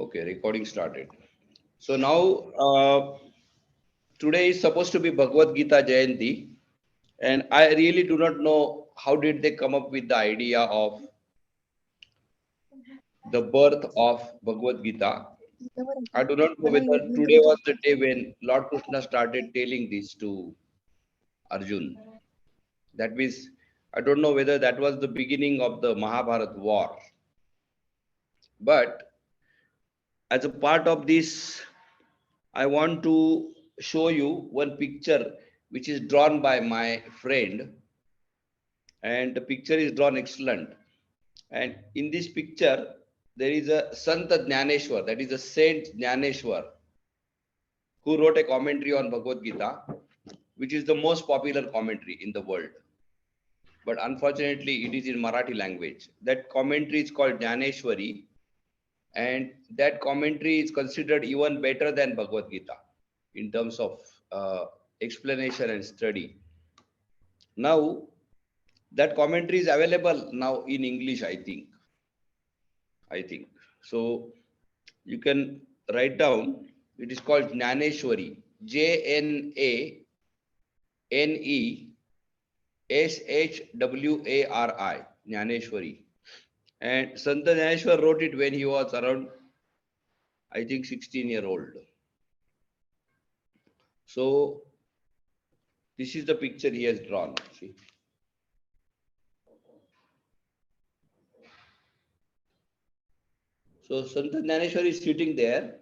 Okay, recording started. So now, today is supposed to be Bhagavad Gita Jayanti, and I really do not know how did they come up with the idea of the birth of Bhagavad Gita. I do not know whether today was the day when Lord Krishna started telling this to Arjun. That means I don't know whether that was the beginning of the Mahabharat war, but as a part of this, I want to show you one picture which is drawn by my friend, and the picture is drawn excellent. And in this picture, there is a Santa Jnaneshwar, that is a Saint Jnaneshwar, who wrote a commentary on Bhagavad Gita, which is the most popular commentary in the world. But unfortunately, it is in Marathi language. That commentary is called Jnaneshwari, and that commentary is considered even better than Bhagavad Gita in terms of explanation and study. Now, that commentary is available now in English, I think. So you can write down. It is called Jnaneshwari. Jnaneshwari. Jnaneshwari. And Santa Jnaneshwar wrote it when he was around, I think, 16-year-old. So this is the picture he has drawn. See. So Santa Jnaneshwar is sitting there,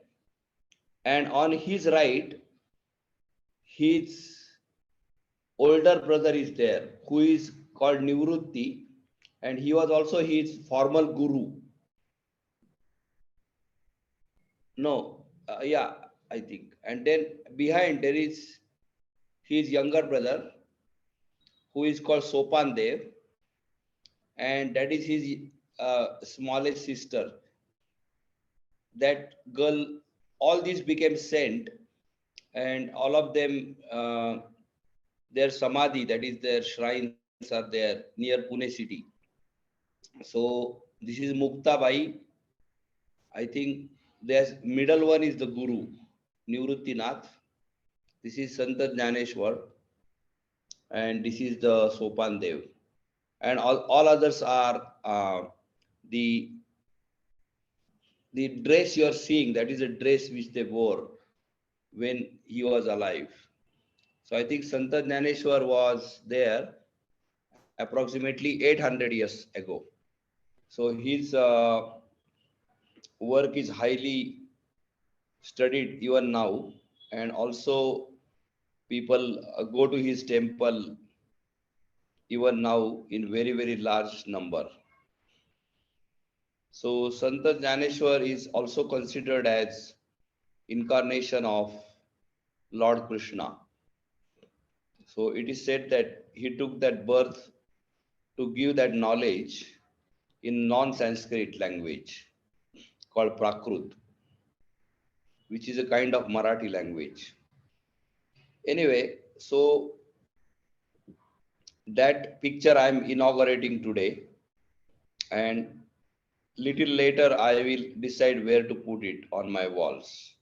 and on his right, his older brother is there, who is called Nivrutti, and he was also his formal guru. No, yeah, I think. And then behind there is his younger brother, who is called Sopan Dev, and that is his smallest sister. That girl, all these became saint, and all of them, their samadhi, that is their shrines, are there near Pune city. So this is Mukta Bai. I think there's middle one is the Guru, Nivrutti Nath. This is Santa Jnaneshwar, and this is the Sopan Dev, and all others are the the dress you are seeing. That is a dress which they wore when he was alive. So I think Santa Jnaneshwar was there approximately 800 years ago. So his work is highly studied even now, and also people go to his temple even now in very large number. So Santa Jnaneshwar is also considered as incarnation of Lord Krishna. So it is said that he took that birth to give that knowledge in non-Sanskrit language called Prakrut, which is a kind of Marathi language. Anyway, so that picture I am inaugurating today, and little later I will decide where to put it on my walls.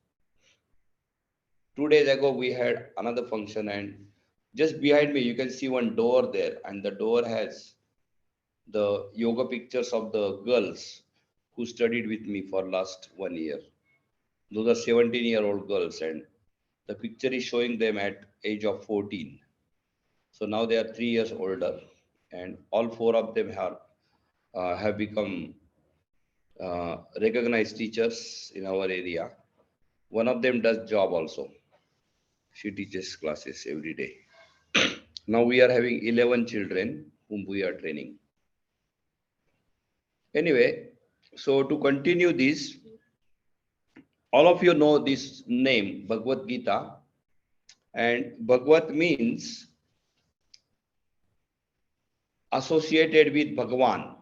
2 days ago we had another function, and just behind me you can see one door there, and the door has the yoga pictures of the girls who studied with me for last 1 year. Those are 17-year-old girls, and the picture is showing them at age of 14. So now they are 3 years older, and all four of them have become recognized teachers in our area. One of them does job also. She teaches classes every day. Now we are having 11 children whom we are training. Anyway, so to continue this, all of you know this name, Bhagavad Gita, and Bhagavad means associated with Bhagavan,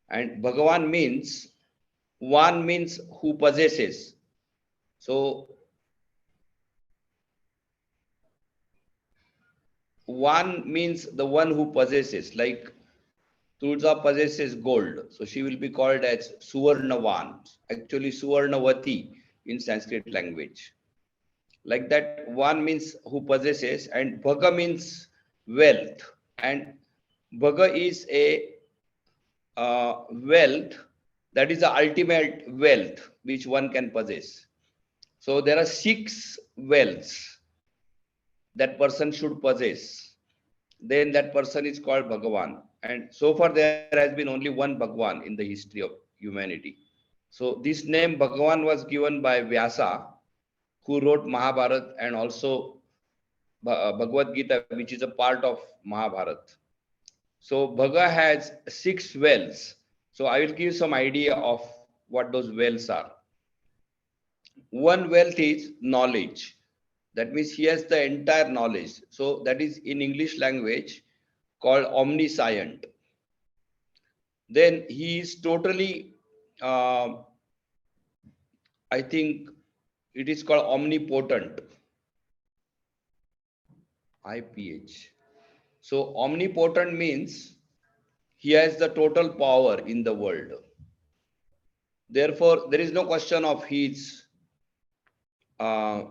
and Bhagavan means one means who possesses. So one means the one who possesses, like Tulsa possesses gold, so she will be called as Suvarnavan, actually Suvarnavati in Sanskrit language. Like that, one means who possesses, and Bhaga means wealth, and Bhaga is a wealth, that is the ultimate wealth which one can possess. So there are six wealths that person should possess. Then that person is called Bhagavan. And so far there has been only one Bhagwan in the history of humanity. So this name Bhagavan was given by Vyasa, who wrote Mahabharata and also Bhagavad Gita, which is a part of Mahabharata. So Bhaga has six wells. So I will give some idea of what those wells are. One wealth is knowledge. That means he has the entire knowledge. So that is in English language called omniscient. Then he is totally, I think it is called omnipotent. IPH. So omnipotent means he has the total power in the world. Therefore, there is no question of his uh,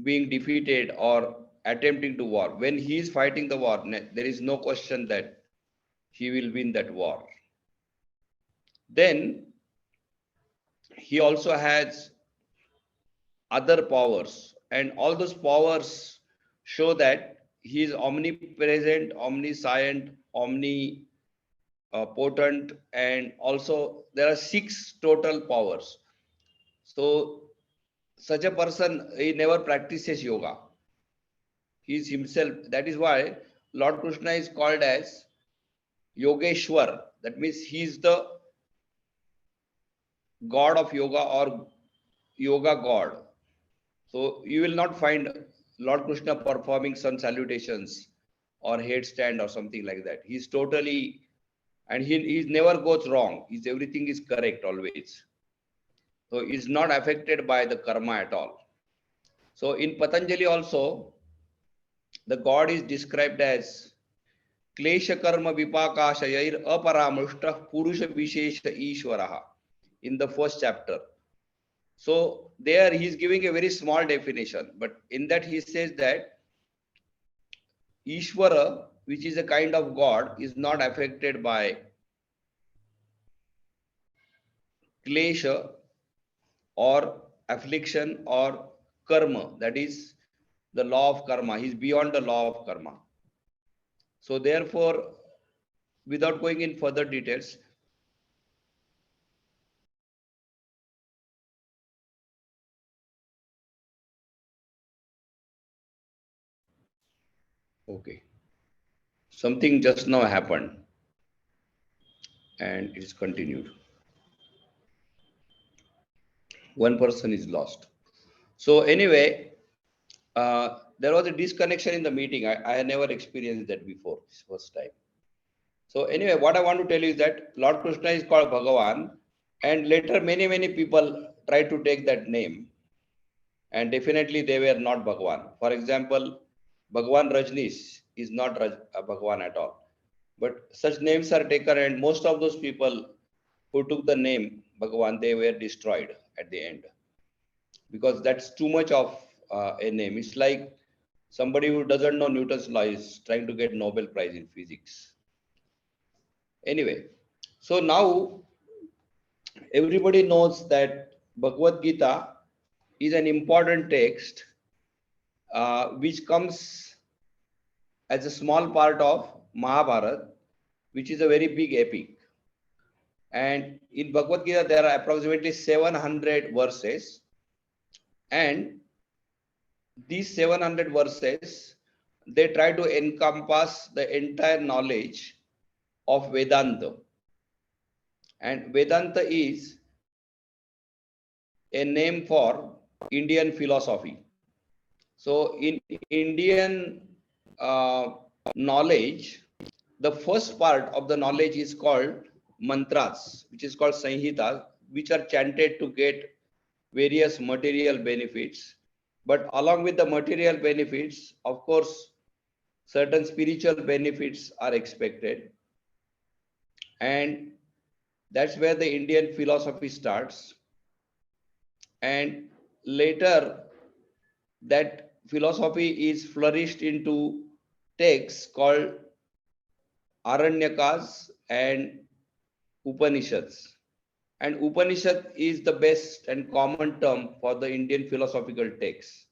being defeated or attempting to war. When he is fighting the war, there is no question that he will win that war. Then he also has other powers, and all those powers show that he is omnipresent, omniscient, omnipotent, and also there are six total powers. So such a person, he never practices yoga. He is himself. That is why Lord Krishna is called as Yogeshwar. That means he is the god of yoga or yoga god. So you will not find Lord Krishna performing sun salutations or headstand or something like that. He's totally, and he never goes wrong. Everything is correct always. So he's not affected by the karma at all. So in Patanjali also, the god is described as Klesha karma vipakashayair aparamrushta purusha vishesha ishvaraha in the first chapter. So there he is giving a very small definition, but in that he says that Ishvara, which is a kind of God, is not affected by klesha or affliction or karma. That is the law of karma. He is beyond the law of karma. So therefore, without going in further details, okay, something just now happened and it is continued. One person is lost. So anyway, there was a disconnection in the meeting. I had never experienced that before. This first time. So anyway, what I want to tell you is that Lord Krishna is called Bhagavan, and later many people tried to take that name, and definitely they were not Bhagavan. For example, Bhagavan Rajneesh is not Bhagavan at all. But such names are taken, and most of those people who took the name Bhagavan, they were destroyed at the end, because that's too much of a name. It's like somebody who doesn't know Newton's law is trying to get Nobel Prize in physics. Anyway, so now everybody knows that Bhagavad Gita is an important text which comes as a small part of Mahabharata, which is a very big epic. And in Bhagavad Gita, there are approximately 700 verses, and these 700 verses, they try to encompass the entire knowledge of Vedanta. And Vedanta is a name for Indian philosophy. So in Indian knowledge, the first part of the knowledge is called mantras, which is called Sanhita, which are chanted to get various material benefits. But along with the material benefits, of course, certain spiritual benefits are expected. and that's where the Indian philosophy starts. And later, that philosophy is flourished into texts called Aranyakas and Upanishads. And Upanishad is the best and common term for the Indian philosophical texts.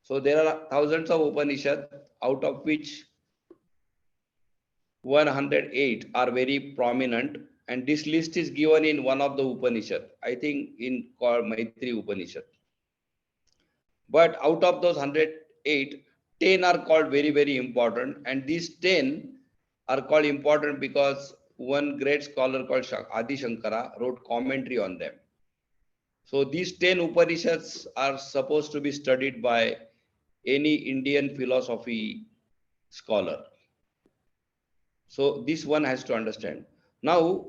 So there are thousands of Upanishads, out of which 108 are very prominent. And this list is given in one of the Upanishad, I think in called Maitri Upanishad. But out of those 108, 10 are called very, very important. And these 10 are called important because one great scholar called Adi Shankara wrote commentary on them. So these 10 Upanishads are supposed to be studied by any Indian philosophy scholar. So this one has to understand. Now,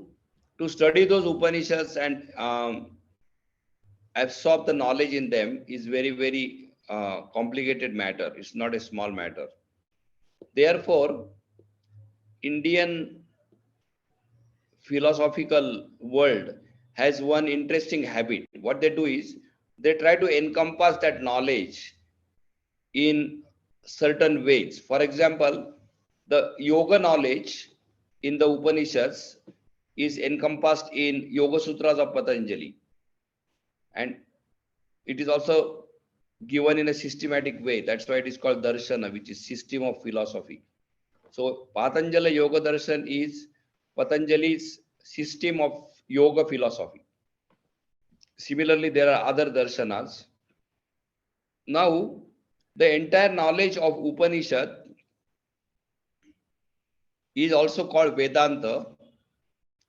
to study those Upanishads and absorb the knowledge in them is very, very complicated matter. It's not a small matter. Therefore, Indian philosophical world has one interesting habit. What they do is they try to encompass that knowledge in certain ways. For example, the yoga knowledge in the Upanishads is encompassed in Yoga Sutras of Patanjali, and it is also given in a systematic way. That's why it is called Darshana, which is system of philosophy. So Patanjali Yoga Darshan is Patanjali's system of yoga philosophy. Similarly, there are other darshanas. Now, the entire knowledge of Upanishad is also called Vedanta,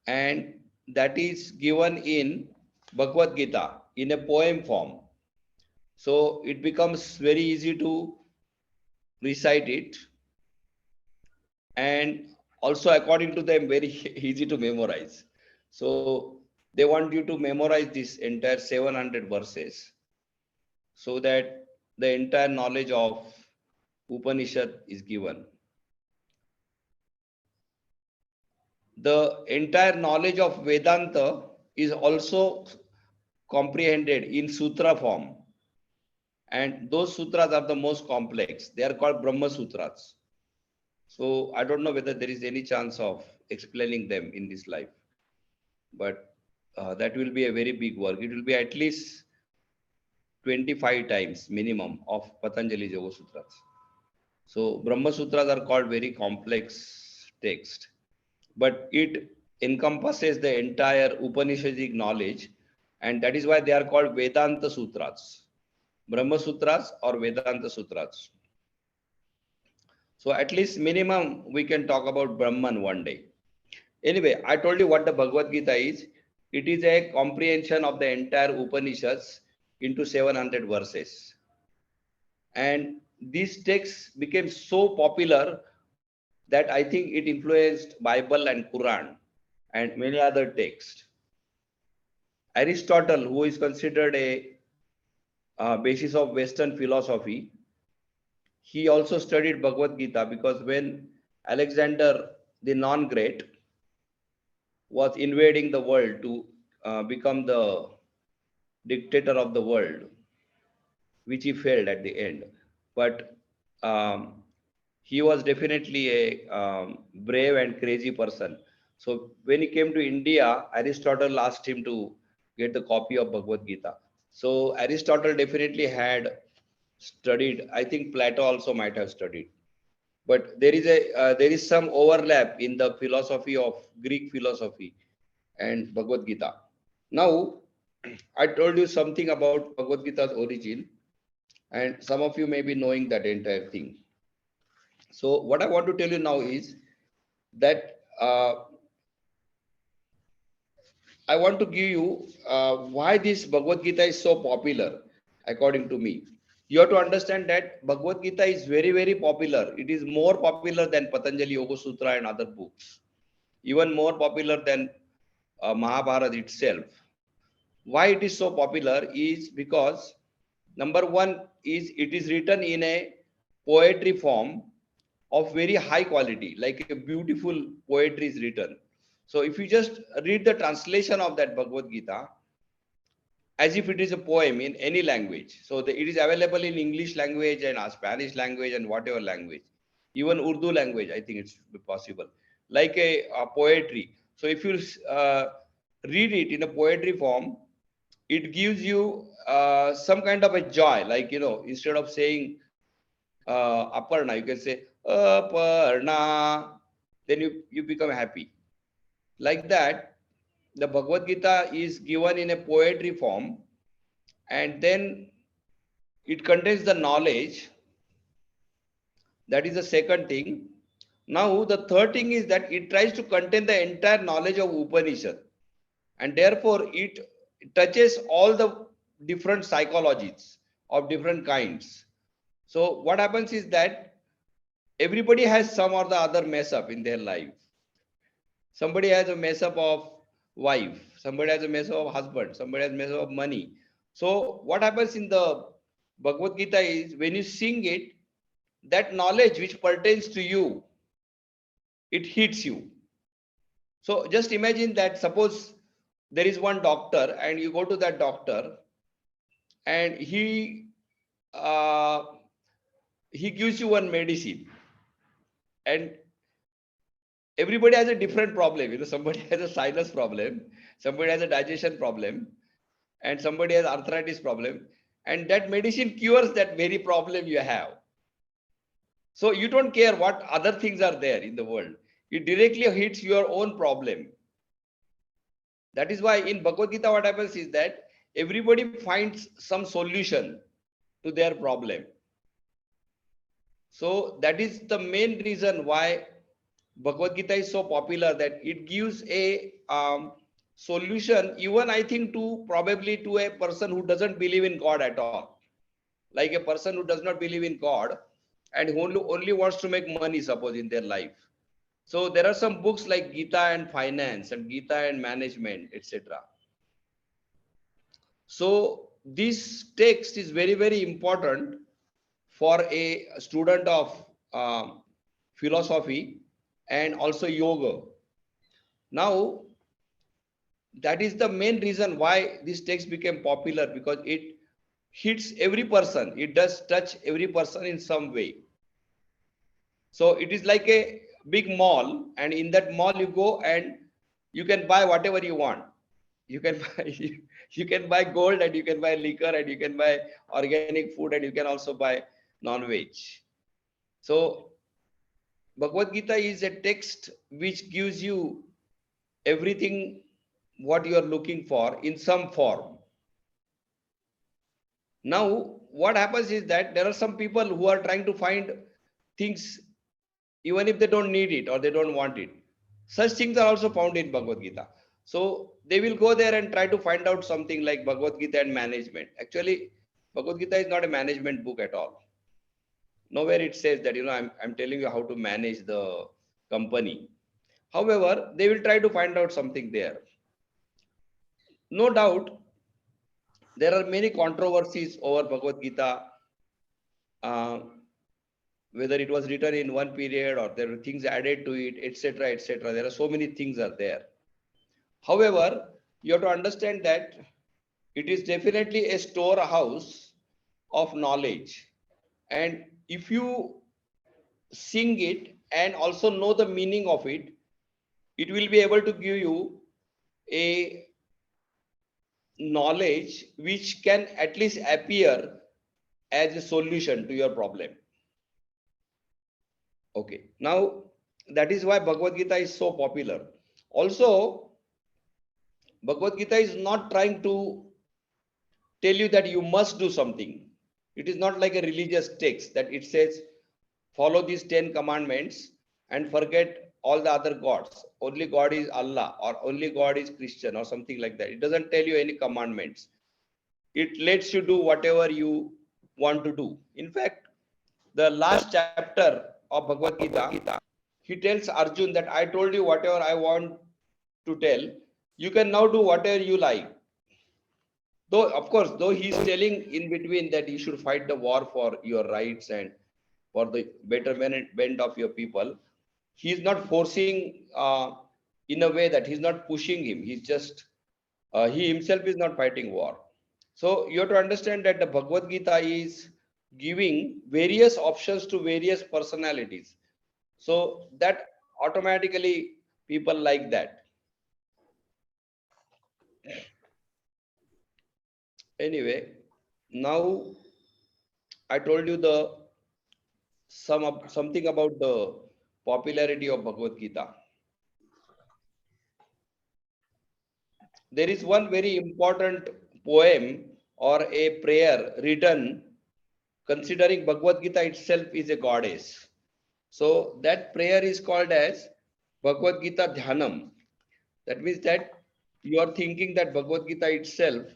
and that is given in Bhagavad Gita in a poem form. So it becomes very easy to recite it, and also according to them very easy to memorize. So they want you to memorize this entire 700 verses so that the entire knowledge of Upanishad is given. The entire knowledge of Vedanta is also comprehended in sutra form, and those sutras are the most complex. They are called Brahma Sutras. So I don't know whether there is any chance of explaining them in this life, but that will be a very big work. It will be at least 25 times minimum of Patanjali Yoga Sutras. So Brahma Sutras are called very complex text, but it encompasses the entire Upanishadic knowledge, and that is why they are called Vedanta Sutras, Brahma Sutras or Vedanta Sutras. So at least minimum we can talk about Brahman one day. Anyway, I told you what the Bhagavad Gita is. It is a comprehension of the entire Upanishads into 700 verses. And this text became so popular that I think it influenced Bible and Quran and many other texts. Aristotle, who is considered a basis of Western philosophy, he also studied Bhagavad Gita because when Alexander the Non-Great was invading the world to become the dictator of the world, which he failed at the end. But um, he was definitely a brave and crazy person. So when he came to India, Aristotle asked him to get the copy of Bhagavad Gita. So Aristotle definitely had studied. I think Plato also might have studied. But there is some overlap in the philosophy of Greek philosophy and Bhagavad Gita. Now, I told you something about Bhagavad Gita's origin, and some of you may be knowing that entire thing. So, what I want to tell you now is that I want to give you why this Bhagavad Gita is so popular, according to me. You have to understand that Bhagavad Gita is very, very popular. It is more popular than Patanjali Yoga Sutra and other books, even more popular than Mahabharata itself. Why it is so popular is because number one is it is written in a poetry form of very high quality, like a beautiful poetry is written. So if you just read the translation of that Bhagavad Gita, as if it is a poem in any language. So it is available in English language and Spanish language and whatever language, even Urdu language. I think it's possible, like a poetry. So if you read it in a poetry form, it gives you some kind of a joy. Like, instead of saying Aparna, you can say Aparna. Then you become happy. Like that, the Bhagavad Gita is given in a poetry form, and then it contains the knowledge. That is the second thing. Now the third thing is that it tries to contain the entire knowledge of Upanishad, and therefore it touches all the different psychologies of different kinds. So what happens is that everybody has some or the other mess up in their life. Somebody has a mess up of wife, somebody has a mess up of husband, somebody has a mess up of money. So what happens in the Bhagavad Gita is, when you sing it, that knowledge which pertains to you, it hits you. So just imagine that, suppose there is one doctor and you go to that doctor, and uh, he gives you one medicine, and everybody has a different problem. Somebody has a sinus problem, somebody has a digestion problem, and somebody has arthritis problem, and that medicine cures that very problem you have. So you don't care what other things are there in the world. It directly hits your own problem. That is why in Bhagavad Gita, what happens is that everybody finds some solution to their problem. So that is the main reason why Bhagavad Gita is so popular, that it gives a solution, even I think probably to a person who doesn't believe in God at all. Like a person who does not believe in God and who only wants to make money, suppose, in their life. So there are some books like Gita and Finance and Gita and Management, etc. So this text is very, very important for a student of philosophy and also yoga. Now, that is the main reason why this text became popular, because it hits every person. It does touch every person in some way. So it is like a big mall, and in that mall you go and you can buy whatever you want. You can buy, you can buy gold, and you can buy liquor, and you can buy organic food, and you can also buy non-veg. So Bhagavad Gita is a text which gives you everything what you are looking for in some form. Now, what happens is that there are some people who are trying to find things even if they don't need it or they don't want it. Such things are also found in Bhagavad Gita. So they will go there and try to find out something like Bhagavad Gita and management. Actually, Bhagavad Gita is not a management book at all. Nowhere it says that, I'm telling you how to manage the company. However, they will try to find out something there. No doubt, there are many controversies over Bhagavad Gita, uh, whether it was written in one period or there were things added to it, etc., etc. There are so many things are there. However, you have to understand that it is definitely a storehouse of knowledge. And if you sing it and also know the meaning of it, it will be able to give you a knowledge which can at least appear as a solution to your problem. Okay, now that is why Bhagavad Gita is so popular. Also, Bhagavad Gita is not trying to tell you that you must do something. It is not like a religious text that it says follow these 10 commandments and forget all the other gods. Only God is Allah, or only God is Christian, or something like that. It doesn't tell you any commandments. It lets you do whatever you want to do. In fact, the last chapter of Bhagavad Gita, he tells Arjun that I told you whatever I want to tell. You can now do whatever you like. Though, of course, though he's telling in between that you should fight the war for your rights and for the betterment of your people, he's not forcing in a way that he's not pushing him. He's just, he himself is not fighting war. So you have to understand that the Bhagavad Gita is giving various options to various personalities. So that automatically people like that. Anyway, now I told you the something about the popularity of Bhagavad Gita. There is one very important poem or a prayer written considering Bhagavad Gita itself is a goddess. So that prayer is called as Bhagavad Gita Dhyanam. That means that you are thinking that Bhagavad Gita itself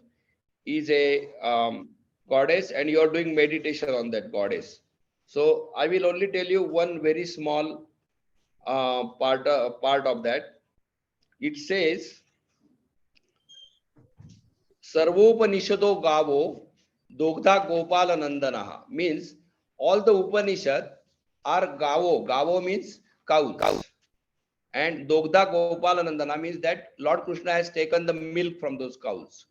is a goddess and you are doing meditation on that goddess. So I will only tell you one very small part of that. It says, Sarvopanishado Gavo Dogdha Gopala Nandanaha, means all the Upanishad are Gavo. Gavo means cows. And Dogdha Gopala Nandana means that Lord Krishna has taken the milk from those cows.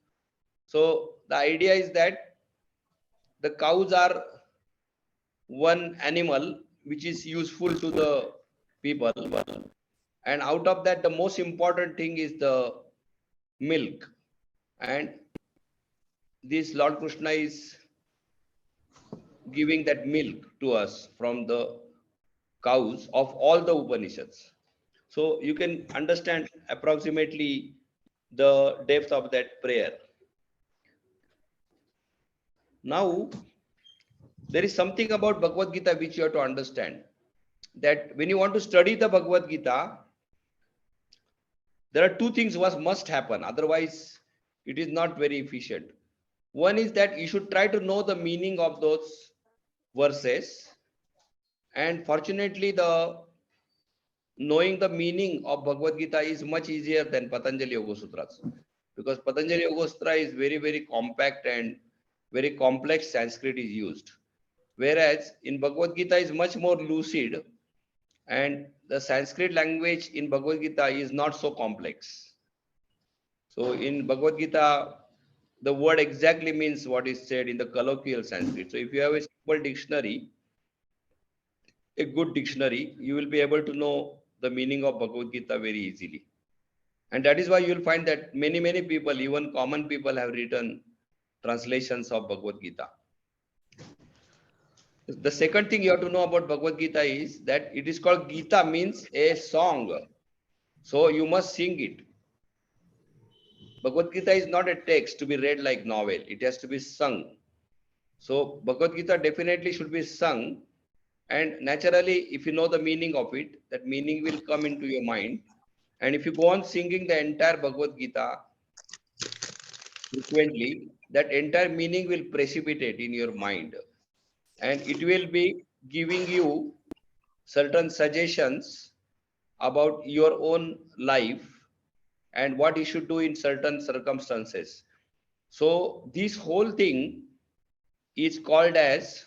So the idea is that the cows are one animal which is useful to the people, and out of that the most important thing is the milk, and this Lord Krishna is giving that milk to us from the cows of all the Upanishads. So you can understand approximately the depth of that prayer. Now, there is something about Bhagavad Gita which you have to understand, that when you want to study the Bhagavad Gita, there are two things what must happen, otherwise it is not very efficient. One is that you should try to know the meaning of those verses, and fortunately the knowing the meaning of Bhagavad Gita is much easier than Patanjali Yoga Sutras, because Patanjali Yoga Sutra is very compact and very complex Sanskrit is used, whereas in Bhagavad Gita is much more lucid, and the Sanskrit language in Bhagavad Gita is not so complex. So in Bhagavad Gita, the word exactly means what is said in the colloquial Sanskrit. So if you have a simple dictionary, a good dictionary, you will be able to know the meaning of Bhagavad Gita very easily. And that is why you will find that many people, even common people, have written translations of Bhagavad Gita. The second thing you have to know about Bhagavad Gita is that it is called Gita, means a song. So you must sing it. Bhagavad Gita is not a text to be read like novel. It has to be sung. So Bhagavad Gita definitely should be sung. And naturally, if you know the meaning of it, that meaning will come into your mind. And if you go on singing the entire Bhagavad Gita frequently, that entire meaning will precipitate in your mind. And it will be giving you certain suggestions about your own life and what you should do in certain circumstances. So this whole thing is called as,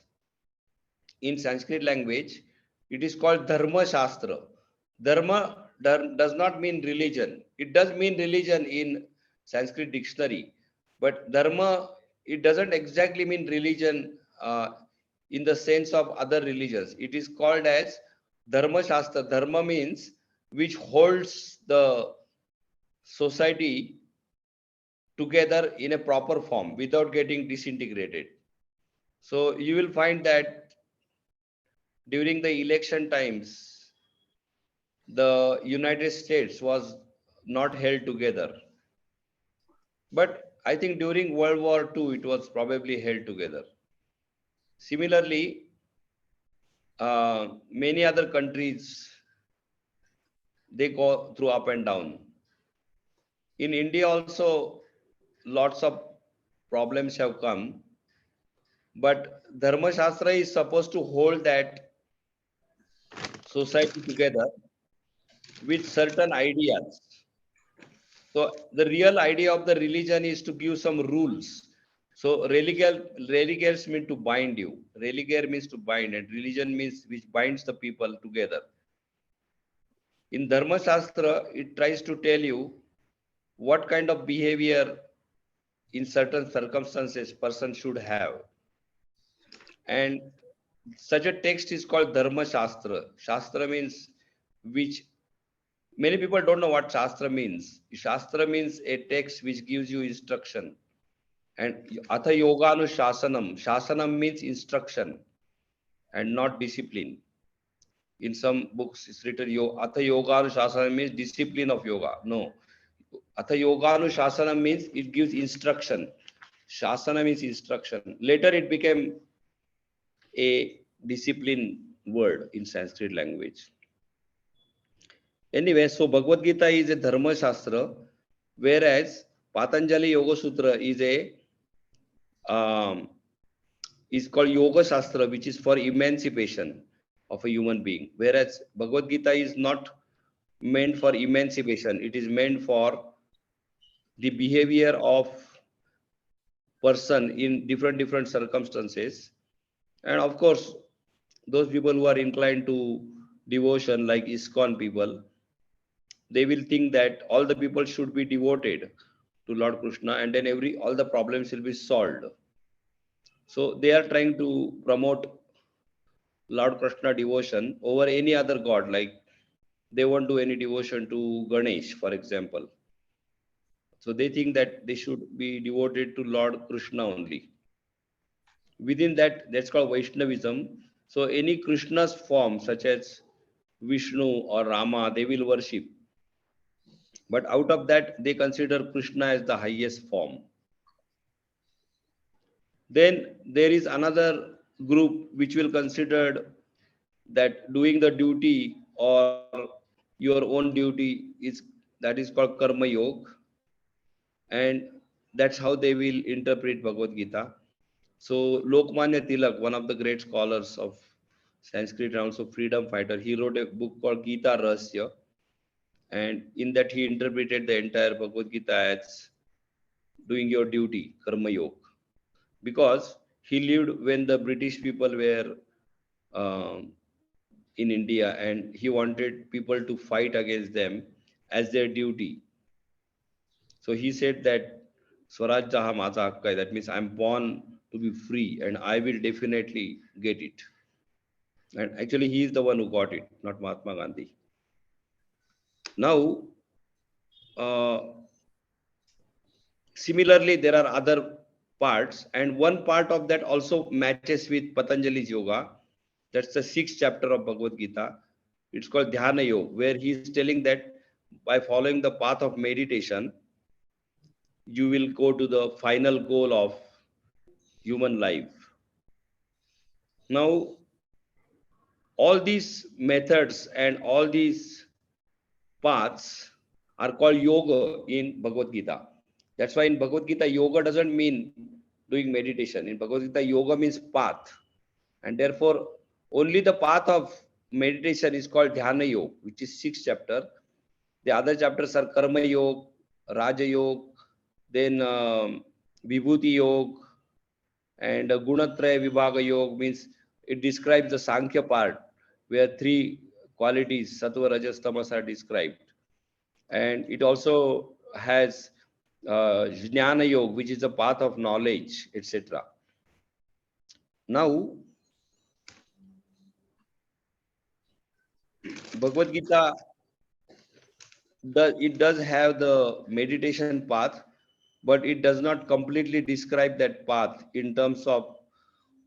in Sanskrit language, it is called Dharma Shastra. Dharma does not mean religion. It does mean religion in Sanskrit dictionary, but Dharma, it doesn't exactly mean religion in the sense of other religions. It is called as Dharma Shastra. Dharma means which holds the society together in a proper form without getting disintegrated. So you will find that during the election times, the United States was not held together. But I think during World War II, it was probably held together. Similarly, many other countries, they go through up and down. In India also, lots of problems have come. But Dharma Shastra is supposed to hold that society together with certain ideas. So the real idea of the religion is to give some rules. So religare means to bind you. Religare means to bind, and religion means which binds the people together. In Dharma Shastra, it tries to tell you what kind of behavior in certain circumstances person should have. And such a text is called Dharma Shastra. Shastra means which many people don't know what Shastra means. Shastra means a text which gives you instruction. And Atha Yoga Shasanam. Shasanam means instruction and not discipline. In some books, it's written Atha Yoga Shasanam means discipline of yoga. No. Atha Yoga Shasanam means it gives instruction. Shasana means instruction. Later it became a discipline word in Sanskrit language. Anyway, so Bhagavad Gita is a Dharma Shastra, whereas Patanjali Yoga Sutra is called Yoga Shastra, which is for emancipation of a human being. Whereas Bhagavad Gita is not meant for emancipation; it is meant for the behavior of person in different circumstances. And of course, those people who are inclined to devotion, like ISKCON people, they will think that all the people should be devoted to Lord Krishna, and then all the problems will be solved. So they are trying to promote Lord Krishna devotion over any other god, like they won't do any devotion to Ganesh, for example. So they think that they should be devoted to Lord Krishna only. Within that, that's called Vaishnavism. So any Krishna's form, such as Vishnu or Rama, they will worship. But out of that, they consider Krishna as the highest form. Then there is another group which will consider that doing the duty or your own duty that is called Karma Yoga, and that's how they will interpret Bhagavad Gita. So Lokmanya Tilak, one of the great scholars of Sanskrit and also freedom fighter, he wrote a book called Gita Rahasya, and in that he interpreted the entire Bhagavad Gita as doing your duty, Karma Yoga, because he lived when the British people were um, in India, and he wanted people to fight against them as their duty. So he said that Swaraj Jaha Maza Hakka hai, that means I'm born to be free and I will definitely get it. And actually, he is the one who got it, not Mahatma Gandhi. Now, uh, similarly, there are other parts, and one part of that also matches with Patanjali's yoga. That's the 6th chapter of Bhagavad Gita. It's called Dhyana Yoga, where he is telling that by following the path of meditation, you will go to the final goal of human life. Now, all these methods and all these paths are called yoga in Bhagavad Gita. That's why in Bhagavad Gita, yoga doesn't mean doing meditation. In Bhagavad Gita, yoga means path. And therefore, only the path of meditation is called Dhyana Yoga, which is 6th chapter. The other chapters are Karma Yoga, Raja Yoga, then Vibhuti Yoga, and Gunatraya Vibhaga Yoga means it describes the Sankhya part, where 3 qualities, Sattva, Rajas, Tamas, are described. And it also has Jnana Yoga, which is the path of knowledge, etc. Now, Bhagavad Gita, it does have the meditation path, but it does not completely describe that path in terms of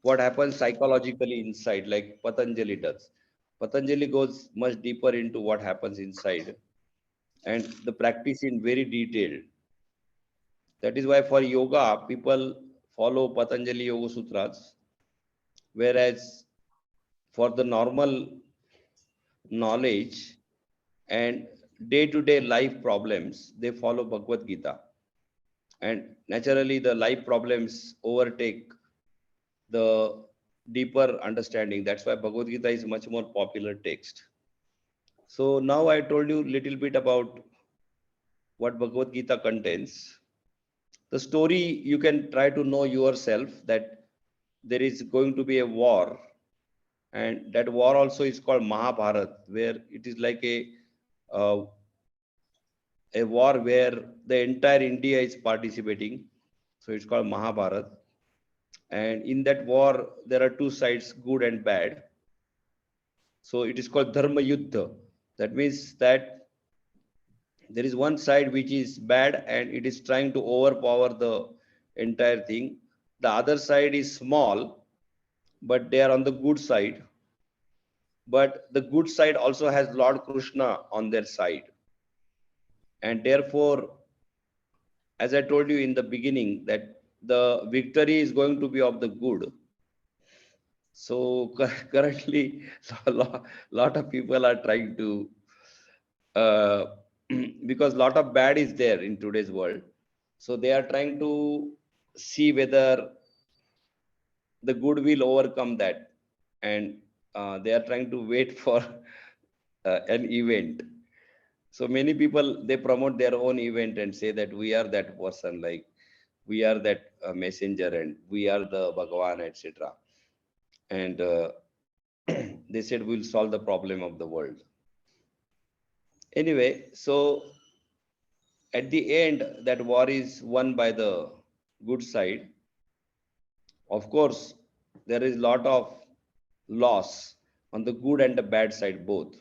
what happens psychologically inside, like Patanjali does. Patanjali goes much deeper into what happens inside and the practice in very detailed. That is why for yoga, people follow Patanjali Yoga Sutras, whereas for the normal knowledge and day-to-day life problems, they follow Bhagavad Gita. And naturally, the life problems overtake the deeper understanding. That's why Bhagavad Gita is much more popular text. So now I told you a little bit about what Bhagavad Gita contains. The story, you can try to know yourself that there is going to be a war, and that war also is called Mahabharat, where it is like a uh, a war where the entire India is participating. So it's called Mahabharat. And in that war, there are two sides, good and bad. So it is called Dharma Yuddha. That means that there is one side which is bad and it is trying to overpower the entire thing. The other side is small, but they are on the good side. But the good side also has Lord Krishna on their side. And therefore, as I told you in the beginning, that the victory is going to be of the good. So currently, a lot of people are trying to, uh, because a lot of bad is there in today's world. So they are trying to see whether the good will overcome that, and they are trying to wait for an event. So many people, they promote their own event and say that we are that person, like we are that messenger and we are the Bhagavan, etc. And they said we'll solve the problem of the world. Anyway, so at the end, that war is won by the good side. Of course, there is a lot of loss on the good and the bad side both.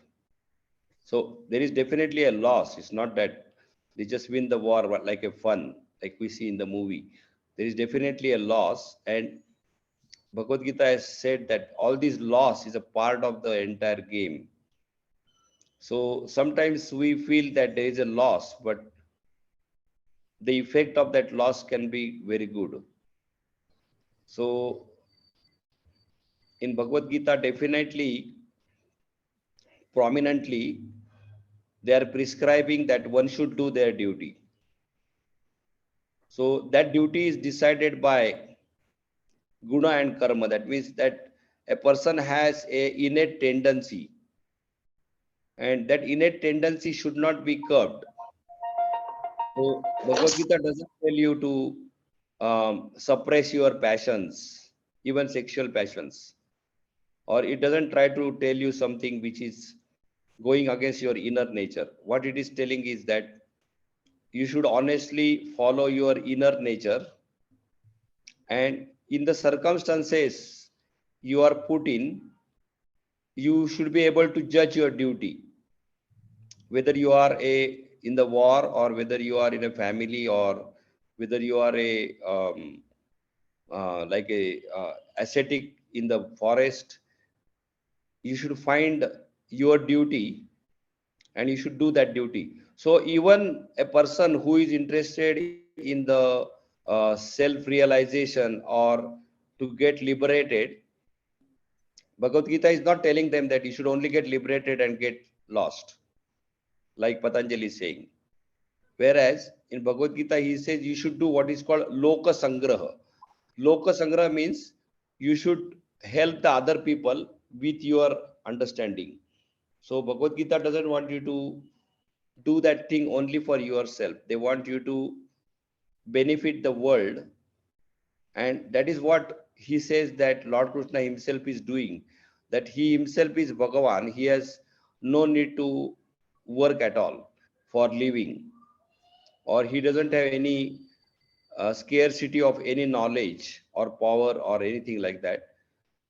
So there is definitely a loss. It's not that they just win the war like a fun, like we see in the movie. There is definitely a loss, and Bhagavad Gita has said that all these loss is a part of the entire game. So sometimes we feel that there is a loss, but the effect of that loss can be very good. So in Bhagavad Gita, definitely, prominently, they are prescribing that one should do their duty. So that duty is decided by guna and karma. That means that a person has a innate tendency, and that innate tendency should not be curbed. So Bhagavad Gita doesn't tell you to suppress your passions, even sexual passions, or it doesn't try to tell you something which is going against your inner nature. What it is telling is that you should honestly follow your inner nature, and in the circumstances you are put in, you should be able to judge your duty, whether you are in the war, or whether you are in a family, or whether you are like a ascetic in the forest. You should find your duty and you should do that duty. So even a person who is interested in the self realization or to get liberated, Bhagavad Gita is not telling them that you should only get liberated and get lost, like Patanjali is saying. Whereas in Bhagavad Gita, he says you should do what is called Loka Sangraha. Loka Sangraha means you should help the other people with your understanding. So Bhagavad Gita doesn't want you to do that thing only for yourself. They want you to benefit the world. And that is what he says that Lord Krishna himself is doing. That he himself is Bhagavan. He has no need to work at all for living, or he doesn't have any scarcity of any knowledge or power or anything like that.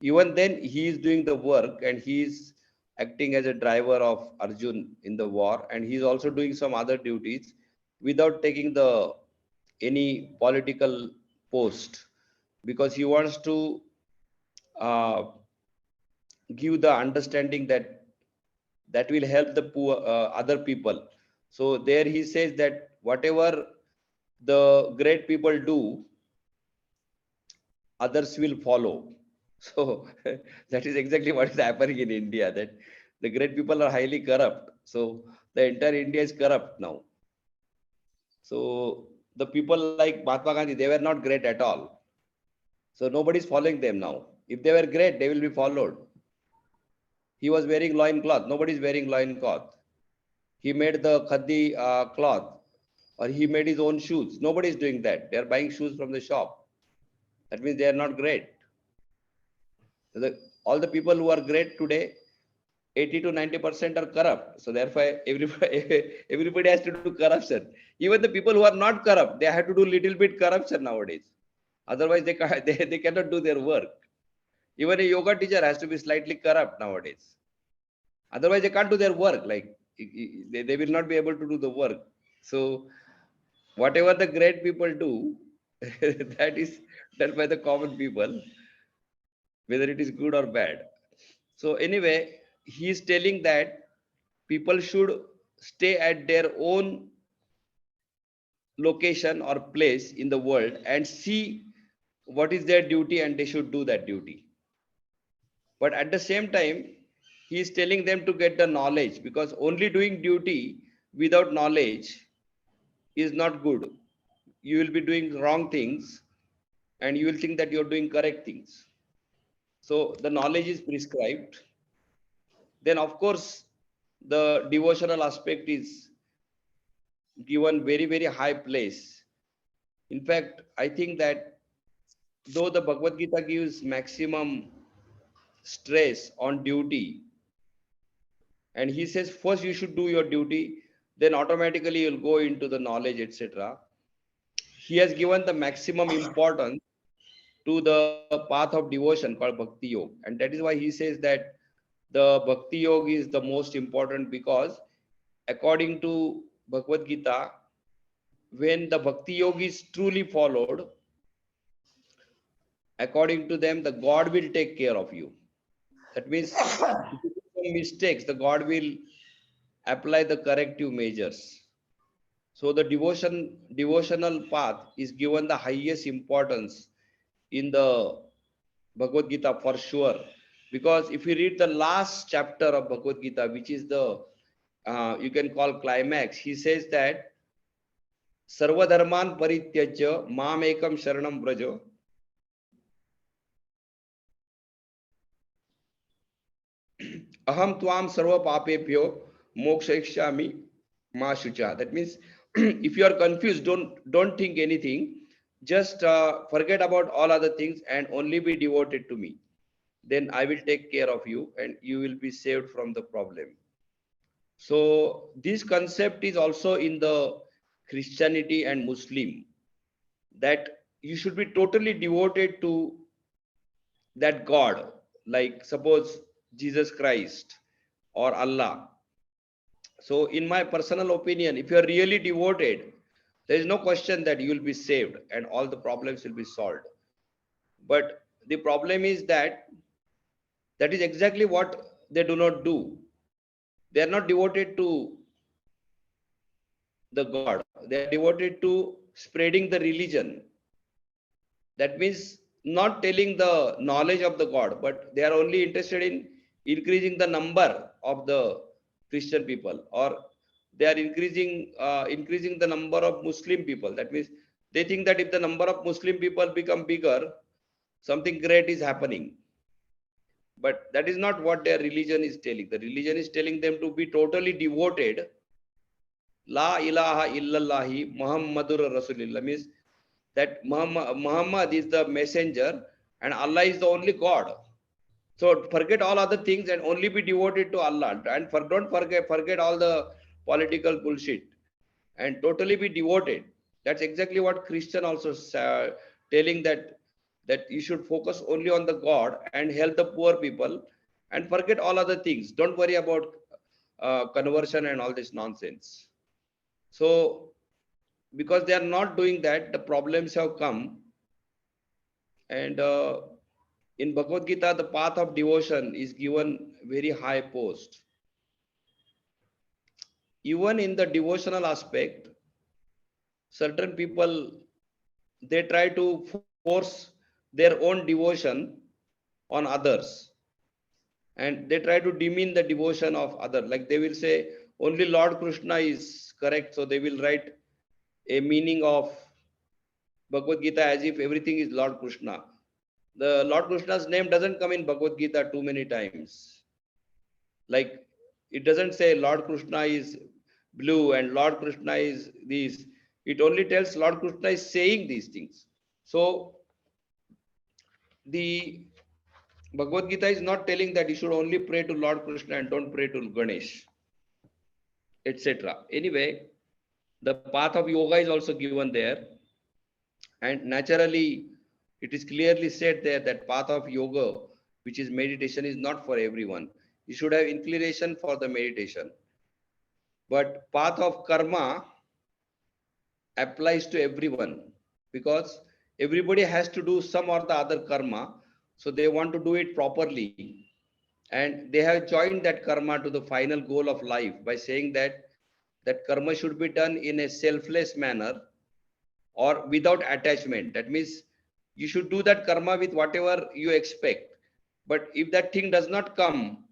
Even then, he is doing the work and he is acting as a driver of Arjun in the war, and he is also doing some other duties without taking the any political post, because he wants to uh, give the understanding that that will help the poor other people. So there he says that whatever the great people do, others will follow. So that is exactly what is happening in India, that the great people are highly corrupt. So the entire India is corrupt now. So the people like Mahatma Gandhi, they were not great at all. So nobody is following them now. If they were great, they will be followed. He was wearing loin cloth. Nobody is wearing loin cloth. He made the khadi cloth, or he made his own shoes. Nobody is doing that. They are buying shoes from the shop. That means they are not great. So all the people who are great today, 80 to 90% are corrupt. So therefore, everybody has to do corruption. Even the people who are not corrupt, they have to do little bit corruption nowadays. Otherwise, they cannot do their work. Even a yoga teacher has to be slightly corrupt nowadays. Otherwise, they can't do their work. Like they will not be able to do the work. So whatever the great people do, that is done by the common people, whether it is good or bad. So anyway, he is telling that people should stay at their own location or place in the world and see what is their duty, and they should do that duty. But at the same time, he is telling them to get the knowledge, because only doing duty without knowledge is not good. You will be doing wrong things and you will think that you're doing correct things. So the knowledge is prescribed. Then, of course, the devotional aspect is given very, very high place. In fact, I think that though the Bhagavad Gita gives maximum stress on duty, and he says first you should do your duty, then automatically you'll go into the knowledge, etc. He has given the maximum importance to the path of devotion called Bhakti Yoga. And that is why he says that the Bhakti Yoga is the most important, because according to Bhagavad Gita, when the Bhakti Yoga is truly followed, according to them, the God will take care of you. That means if you do some mistakes, the God will apply the corrective measures. So the devotional path is given the highest importance in the Bhagavad Gita for sure. Because if you read the last chapter of Bhagavad Gita, which is the you can call climax, he says that Sarvadharman parityajya mam ekam sharanam brajo. Aham tvam sarva papepyo mokshayikshami ma shucha. That means if you are confused, don't think anything. Just forget about all other things and only be devoted to me. Then I will take care of you and you will be saved from the problem. So this concept is also in the Christianity and Muslim, that you should be totally devoted to that God. Like suppose Jesus Christ or Allah. So in my personal opinion, if you are really devoted, there is no question that you will be saved and all the problems will be solved. But the problem is that that is exactly what they do not do. They are not devoted to the God. They are devoted to spreading the religion. That means not telling the knowledge of the God, but they are only interested in increasing the number of the Christian people, or they are increasing the number of Muslim people. That means they think that if the number of Muslim people become bigger, something great is happening. But that is not what their religion is telling. The religion is telling them to be totally devoted. La ilaha illallahi Muhammadur Rasulullah, means that Muhammad is the messenger and Allah is the only God. So forget all other things and only be devoted to Allah. And don't forget all the political bullshit and totally be devoted. That's exactly what Christian also telling, that you should focus only on the God and help the poor people and forget all other things. Don't worry about conversion and all this nonsense. So because they are not doing that, the problems have come. And in Bhagavad Gita, the path of devotion is given very high post. Even in the devotional aspect, certain people, they try to force their own devotion on others, and they try to demean the devotion of other. Like they will say only Lord Krishna is correct, so they will write a meaning of Bhagavad Gita as if everything is Lord Krishna. The Lord Krishna's name doesn't come in Bhagavad Gita too many times. Like it doesn't say Lord Krishna is blue and Lord Krishna is this. It only tells Lord Krishna is saying these things. So the Bhagavad Gita is not telling that you should only pray to Lord Krishna and don't pray to Ganesh, etc. Anyway, the path of yoga is also given there, and naturally, it is clearly said there that path of yoga, which is meditation, is not for everyone. You should have inclination for the meditation, but path of karma applies to everyone because everybody has to do some or the other karma, so they want to do it properly, and they have joined that karma to the final goal of life by saying that that karma should be done in a selfless manner or without attachment. That means you should do that karma with whatever you expect, but if that thing does not come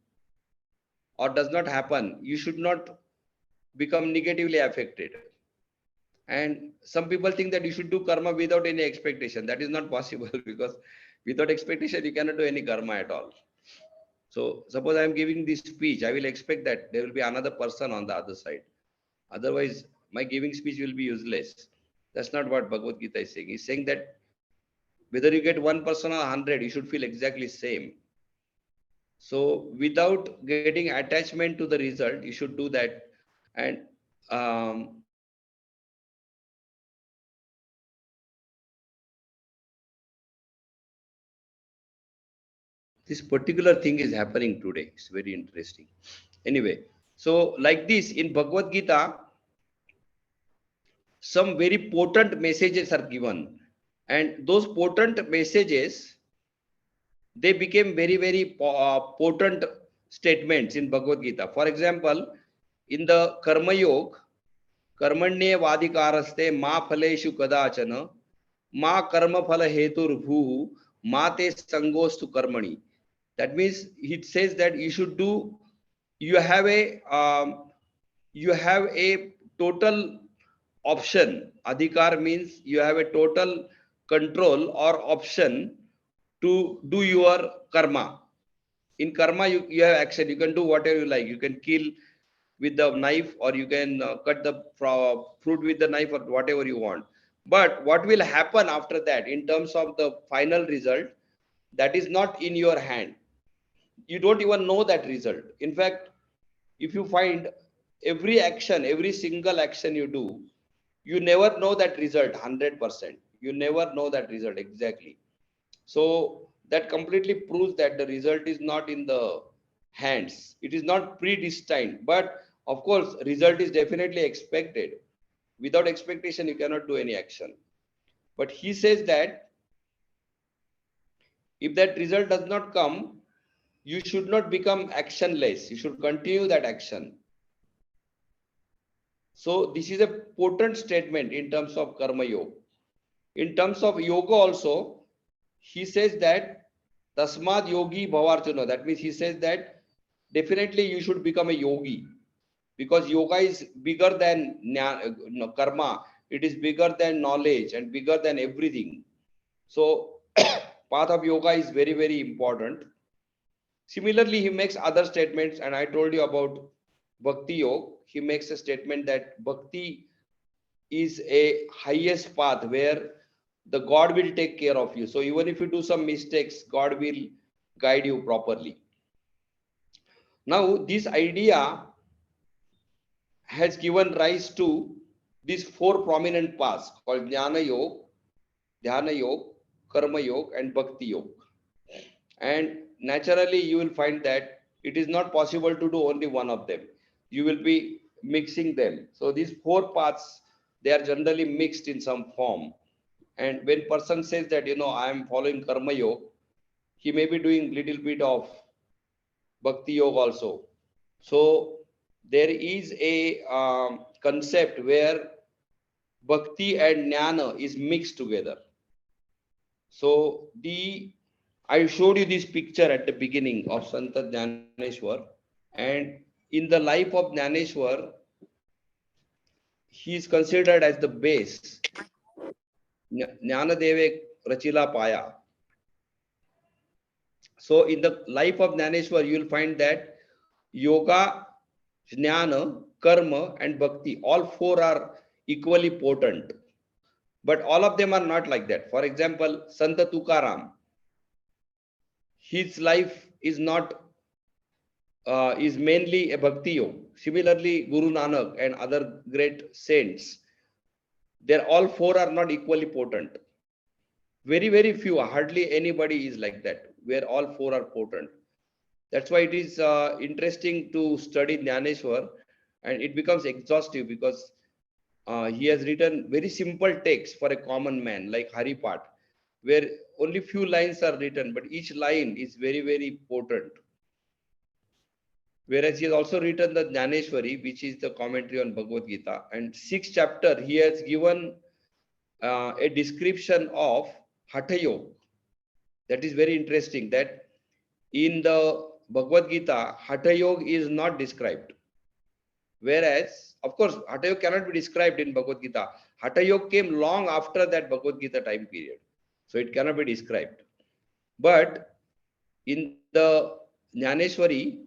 or does not happen, you should not become negatively affected. And some people think that you should do karma without any expectation. That is not possible because without expectation, you cannot do any karma at all. So suppose I am giving this speech, I will expect that there will be another person on the other side. Otherwise, my giving speech will be useless. That's not what Bhagavad Gita is saying. He's saying that whether you get one person or 100, you should feel exactly same. So without getting attachment to the result, you should do that. And this particular thing is happening today. It's very interesting. Anyway, so like this in Bhagavad Gita, some very potent messages are given, and those potent messages, they became very potent statements in Bhagavad Gita. For example, in the Karma Yoga, कर्मण्ये वाधिकारस्ते मा फलेषु कदाचन मा कर्म फल हेतुर्भूः मा ते संगोस्तु कर्मणि. That means it says that you should do, you have a total option. Adhikar means you have a total control or option to do your karma. In karma, you have action. You can do whatever you like. You can kill with the knife, or you can cut the fruit with the knife, or whatever you want. But what will happen after that in terms of the final result, that is not in your hand. You don't even know that result. In fact, if you find every action, every single action you do, you never know that result 100%. You never know that result exactly. So that completely proves that the result is not in the hands. It is not predestined, but of course, result is definitely expected. Without expectation, you cannot do any action. But he says that if that result does not come, you should not become actionless. You should continue that action. So this is a potent statement in terms of karma yoga. In terms of yoga also, he says that tasmad yogi bhavarjuna. That means he says that definitely you should become a yogi, because yoga is bigger than karma. It is bigger than knowledge and bigger than everything. So path of yoga is very important. Similarly, he makes other statements, and I told you about bhakti yoga. He makes a statement that bhakti is a highest path where the God will take care of you. So even if you do some mistakes, God will guide you properly. Now, this idea has given rise to these four prominent paths called Jnana Yoga, Dhyana Yoga, Karma Yoga, and Bhakti Yoga. And naturally, you will find that it is not possible to do only one of them. You will be mixing them. So these four paths, they are generally mixed in some form. And when person says that, I am following Karma Yoga, he may be doing little bit of Bhakti Yoga also. So there is a concept where Bhakti and Jnana is mixed together. So I showed you this picture at the beginning of Santa Jnaneshwar, and in the life of Jnaneshwar, he is considered as the base. Jnanadeve Rachila Paya. So in the life of Jnaneshwar, you will find that yoga, jnana, karma, and bhakti, all four are equally potent. But all of them are not like that. For example, Santa Tukaram, his life is not is mainly a bhakti yoga. Similarly, Guru Nanak and other great saints, they're all four are not equally potent. Very, very few, hardly anybody is like that, where all four are potent. That's why it is interesting to study Jnaneshwar, and it becomes exhaustive because he has written very simple text for a common man like Haripat, where only few lines are written, but each line is very, very potent. Whereas he has also written the Jnaneshwari, which is the commentary on Bhagavad Gita, and sixth chapter he has given a description of Hatha Yoga. That is very interesting. That in the Bhagavad Gita, Hatha Yoga is not described. Whereas, of course, Hatha Yoga cannot be described in Bhagavad Gita. Hatha Yoga came long after that Bhagavad Gita time period, so it cannot be described. But in the Jnaneshwari,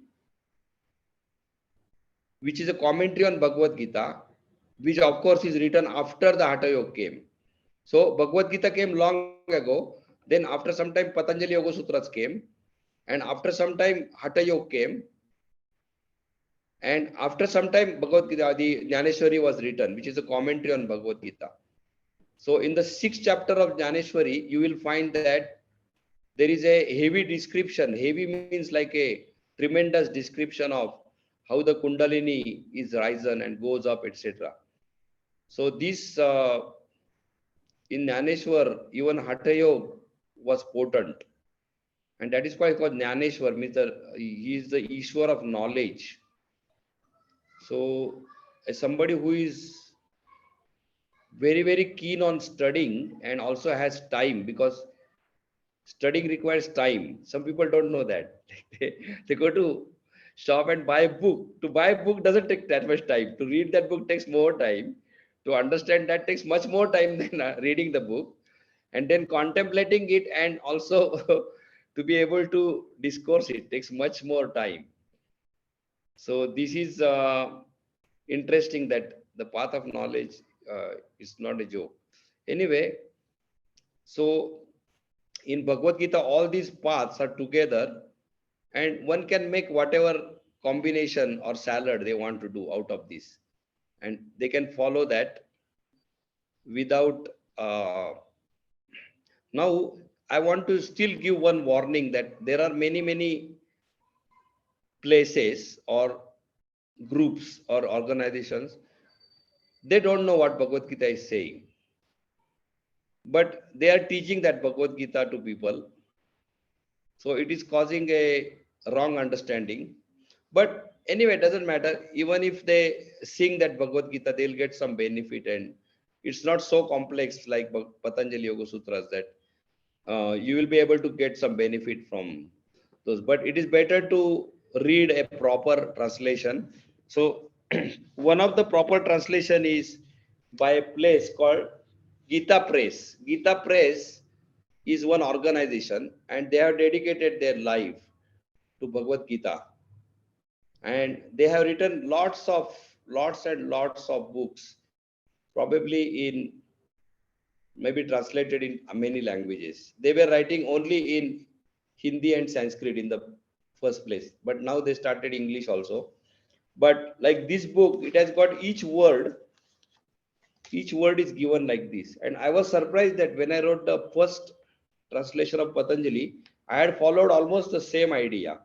which is a commentary on Bhagavad Gita, which of course is written after the Hatha Yoga came. So Bhagavad Gita came long ago. Then after some time Patanjali Yoga Sutras came, and after some time Hatha Yoga came, and after some time Bhagavad Gita, the Jnaneshwari was written, which is a commentary on Bhagavad Gita. So in the sixth chapter of Jnaneshwari, you will find that there is a heavy description. Heavy means like a tremendous description of how the Kundalini is risen and goes up, etc. So this in Jnaneshwar, even Hatha Yoga was potent, and that is why it's called Jnaneshwar, means he is the Ishwar of knowledge. So, as somebody who is very, very keen on studying and also has time, because studying requires time. Some people don't know that. They go to shop and buy a book. To buy a book doesn't take that much time. To read that book takes more time. To understand that takes much more time than reading the book. And then contemplating it and also to be able to discourse it takes much more time. So this is interesting that the path of knowledge is not a joke. Anyway, so in Bhagavad Gita, all these paths are together, and one can make whatever combination or salad they want to do out of this, and they can follow that without. Now, I want to still give one warning that there are many, many places or groups or organizations, they don't know what Bhagavad Gita is saying, but they are teaching that Bhagavad Gita to people. So it is causing a wrong understanding. But anyway, it doesn't matter. Even if they sing that Bhagavad Gita, they'll get some benefit, and it's not so complex like Patanjali Yoga Sutras that you will be able to get some benefit from those. But it is better to read a proper translation. So one of the proper translation is by a place called Gita Press. Gita Press is one organization, and they have dedicated their life to Bhagavad Gita, and they have written lots and lots of books, probably in maybe translated in many languages. They were writing only in Hindi and Sanskrit in the first place, but now they started English also. But like this book, it has got each word is given like this. And I was surprised that when I wrote the first translation of Patanjali, I had followed almost the same idea,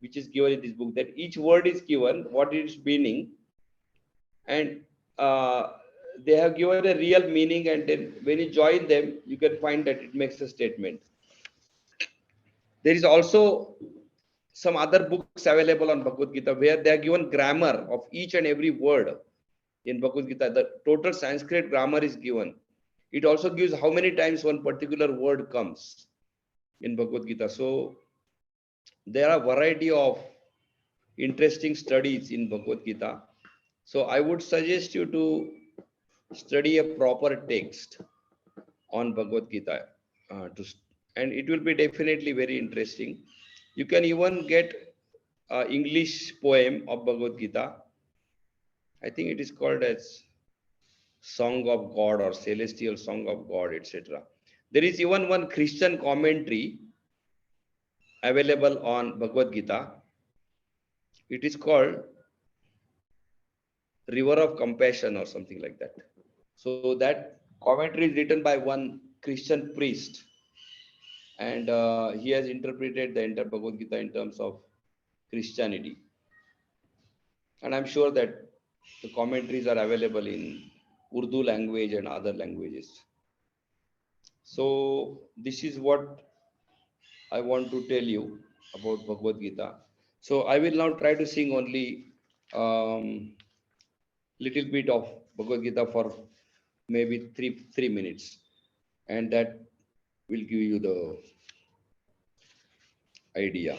which is given in this book, that each word is given, what its meaning, and they have given a real meaning, and then when you join them, you can find that it makes a statement. There is also some other books available on Bhagavad Gita where they are given grammar of each and every word in Bhagavad Gita. The total Sanskrit grammar is given. It also gives how many times one particular word comes in Bhagavad Gita. So there are a variety of interesting studies in Bhagavad Gita. So I would suggest you to study a proper text on Bhagavad Gita, and it will be definitely very interesting. You can even get English poem of Bhagavad Gita. I think it is called as Song of God or Celestial Song of God, etc. There is even one Christian commentary available on Bhagavad Gita. It is called River of Compassion or something like that. So that commentary is written by one Christian priest, and he has interpreted the entire Bhagavad Gita in terms of Christianity. And I'm sure that the commentaries are available in Urdu language and other languages. So this is what I want to tell you about Bhagavad Gita. So I will now try to sing only little bit of Bhagavad Gita for maybe three minutes, and that will give you the idea.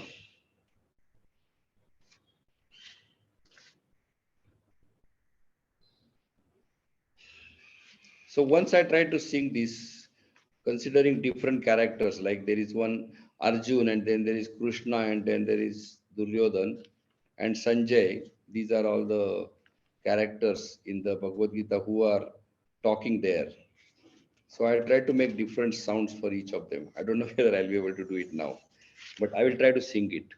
So once I tried to sing this, considering different characters, like there is one Arjun, and then there is Krishna, and then there is Duryodhan and Sanjay. These are all the characters in the Bhagavad Gita who are talking there. So I tried to make different sounds for each of them. I don't know whether I'll be able to do it now, but I will try to sing it.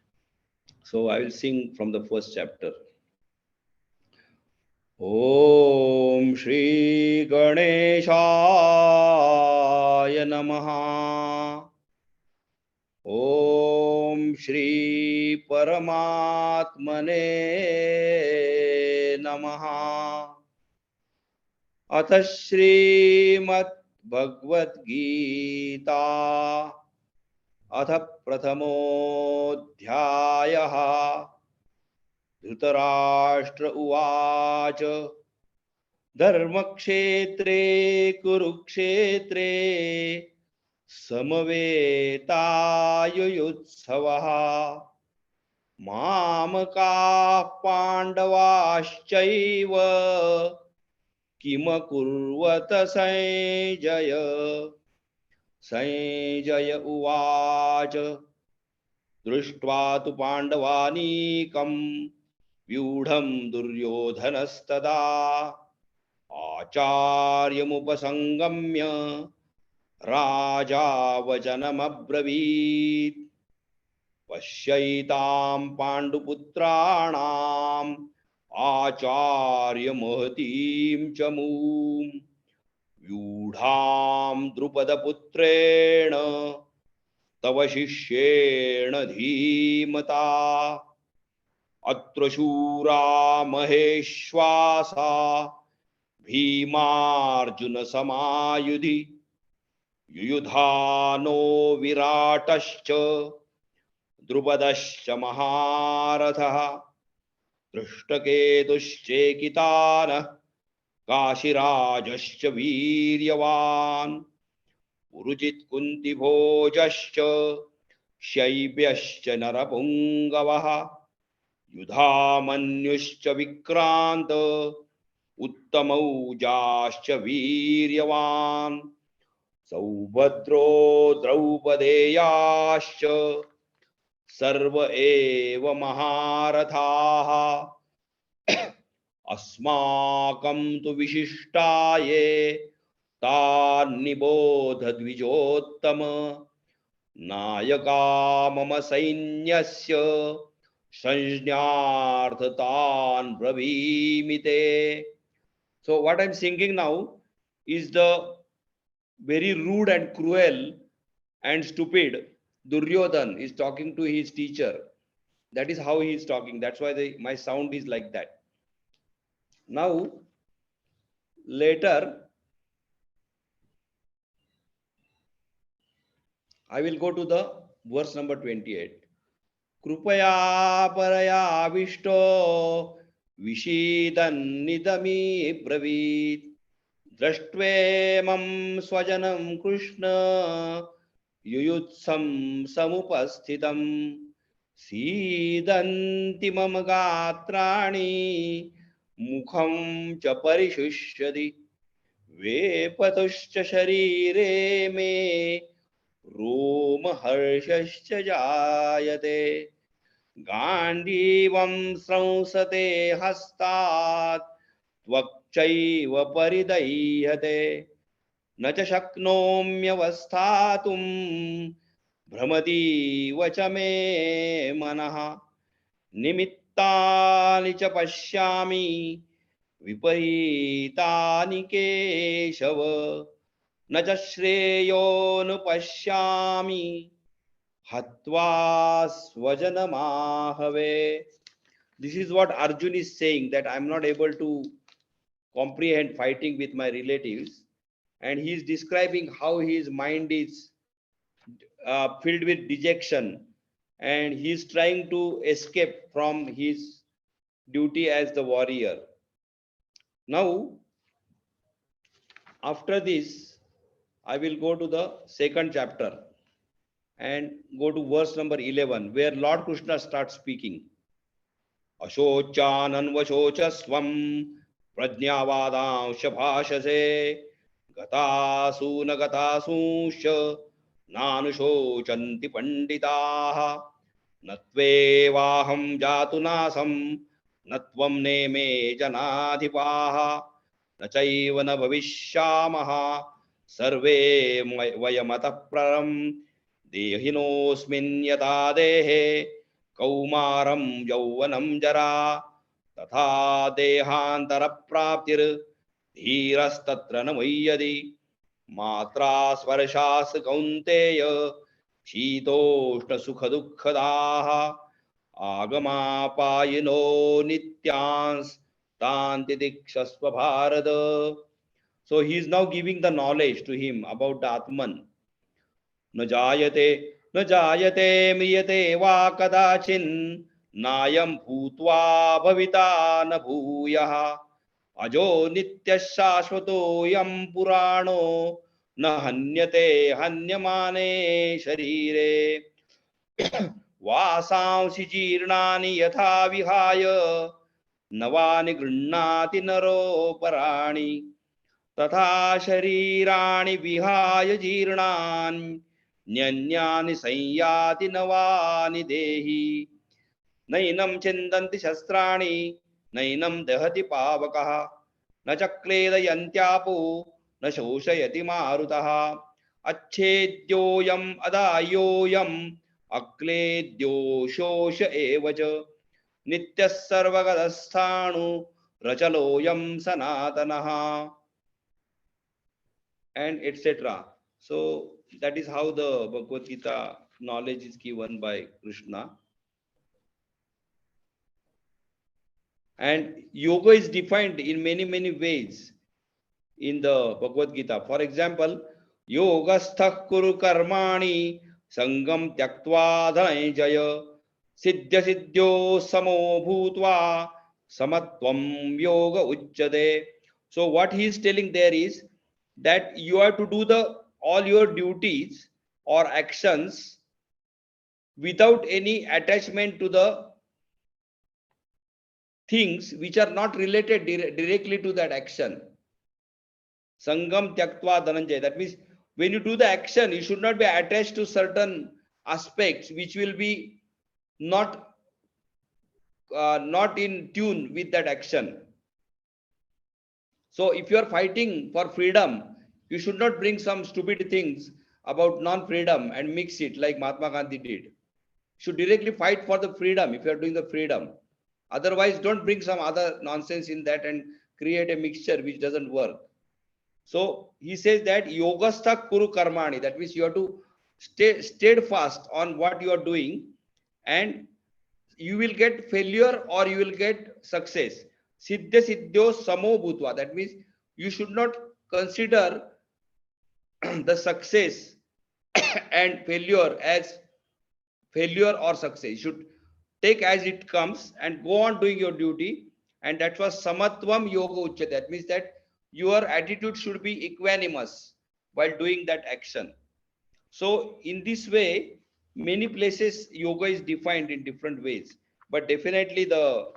So I will sing from the first chapter. ॐ श्री गणेशाय नमः। ॐ श्री परमात्मने नमः। अथ श्रीमद्भगवद्गीता अथ प्रथमोऽध्यायः। धृतराष्ट्र उवाच धर्मक्षेत्रे कुरुक्षेत्रे समवेतायुयुत्सवः। मामकाः पाण्डवाश्चैव किमकुर्वत संजय। संजय उवाच दृष्ट्वा तु पाण्डवानीकं व्यूढं दुर्योधनस्तदा आचार्यमुपसंगम्य राजा वचनमब्रवीत्। पश्यैतां पाण्डुपुत्राणाम् आचार्यमहतीं च मूं व्यूढां द्रुपदपुत्रेण तव शिष्येण धीमता। अत्र शूरा महेश्वासा भीमार्जुन समायुधि युयुधानो विराटश्च द्रुपदश्च महारथः। दृष्टकेतुश्चेकितानः काशीराजश्च वीर्यवान् पुरुजित् कुन्तिभोजश्च शैब्यश्च नरपुङ्गवः। युधामन्युश्च विक्रान्त उत्तमौजाश्च वीर्यवान् सौभद्रो द्रौपदेयाश्च सर्व एव महारथाः। अस्माकं तु विशिष्टाये तान्निबोध द्विजोत्तम। नायका मम सैन्यस्य संज्ञार्थतान् ब्रवीमि ते। So what I'm singing now is the very rude and cruel and stupid Duryodhan is talking to his teacher. That is how he is talking. That's why my sound is like that. Now, later, I will go to the verse number 28. Krupaya paraya vishto vishidanidami bravit drashtve swajanam krishna yuyutsam samupasthitam सीदन्ति मम गात्राणि मुखं च परिशुष्यति वेपतुश्च शरीरे मे रोमहर्षश्च जायते गाण्डीवं स्रंसते हस्तात् त्वक्चैव परिदह्यते न च शक्नोम्यवस्थातुं भ्रमतीव च मे मनः निमित्तानि च पश्यामि विपरीतानि केशव न च श्रेयोनुपश्यामि हत्वा स्वजनमाहवे. This is what Arjun is saying, that I am not able to comprehend fighting with my relatives, and he is describing how his mind is filled with dejection, and he is trying to escape from his duty as the warrior. Now, after this, I will go to the second chapter and go to verse number 11, where Lord Krishna starts speaking. अशोचानन्वशोचस्वं प्रज्ञावादांश भाषसे गतासून गतासूंश्च नानुशोचन्ति पंडिताः न त्वेवाहं जातु नासं न त्वं नेमे जनाधिपाः न चैव न भविष्यामः सर्वे वयमतः परं देहिनोऽस्मिन् यथा देहे कौमारं यौवनं जरा तथा देहान्तरप्राप्तिर् धीरस्तत्र न मुह्यति मात्रा स्पर्शास् कौन्तेय शीतोष्णसुखदुःखदाः आगमापायिनो नित्यांस्तान्तितिक्षस्व Bharat. So he is now giving the knowledge to him about the Atman. न जायते म्रियते वा कदाचिन् नायं भूत्वा भविता न भूयः अजो नित्यः शाश्वतोऽयं पुराणो न हन्यते हन्यमाने शरीरे वासांसि जीर्णानि यथा विहाय नवानि गृह्णाति नरोपराणि तथा शरीराणि विहाय जीर्णानि न्यन्यानि संयाति नवानि देहि नैनं छिन्दन्ति शस्त्राणि नैनं दहति पावकः न च क्लेदयन्त्यापो न शोषयति मारुतः अच्छेद्योऽयम् अदाह्योऽयम् अक्लेद्यो शोष एव च नित्यः सर्वगतस्थाणु रचलोऽयं सनातनः, and etc. So that is how the Bhagavad Gita knowledge is given by Krishna. And yoga is defined in many ways in the Bhagavad Gita. For example, yogasthah kuru karmani sangam tyaktva dhananjaya siddhya siddhyo samo bhutva samatvam yoga uchyate. So what he is telling there is that you have to do all your duties or actions without any attachment to the things which are not related directly to that action. Sangam tyaktva dhananjaya. That means when you do the action, you should not be attached to certain aspects which will be not in tune with that action. So if you are fighting for freedom, you should not bring some stupid things about non-freedom and mix it like Mahatma Gandhi did. You should directly fight for the freedom if you are doing the freedom. Otherwise, don't bring some other nonsense in that and create a mixture which doesn't work. So he says that yogastha kuru karmani. That means you have to stay steadfast on what you are doing, and you will get failure or you will get success. Siddhya siddhyo samo bhutva. That means you should not consider the success and failure as failure or success. You should take as it comes and go on doing your duty. And that was samatvam yoga uchyate. That means that your attitude should be equanimous while doing that action. So in this way, many places yoga is defined in different ways, but definitely there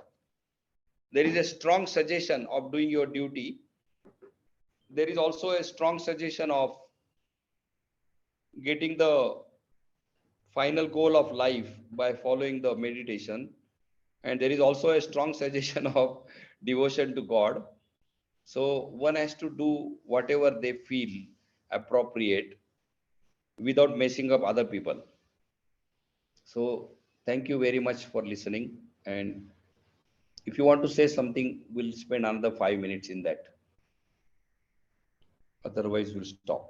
is a strong suggestion of doing your duty. There is also a strong suggestion of getting the final goal of life by following the meditation. And there is also a strong suggestion of devotion to God. So one has to do whatever they feel appropriate without messing up other people. So thank you very much for listening. And if you want to say something, we'll spend another 5 minutes in that. Otherwise, we'll stop.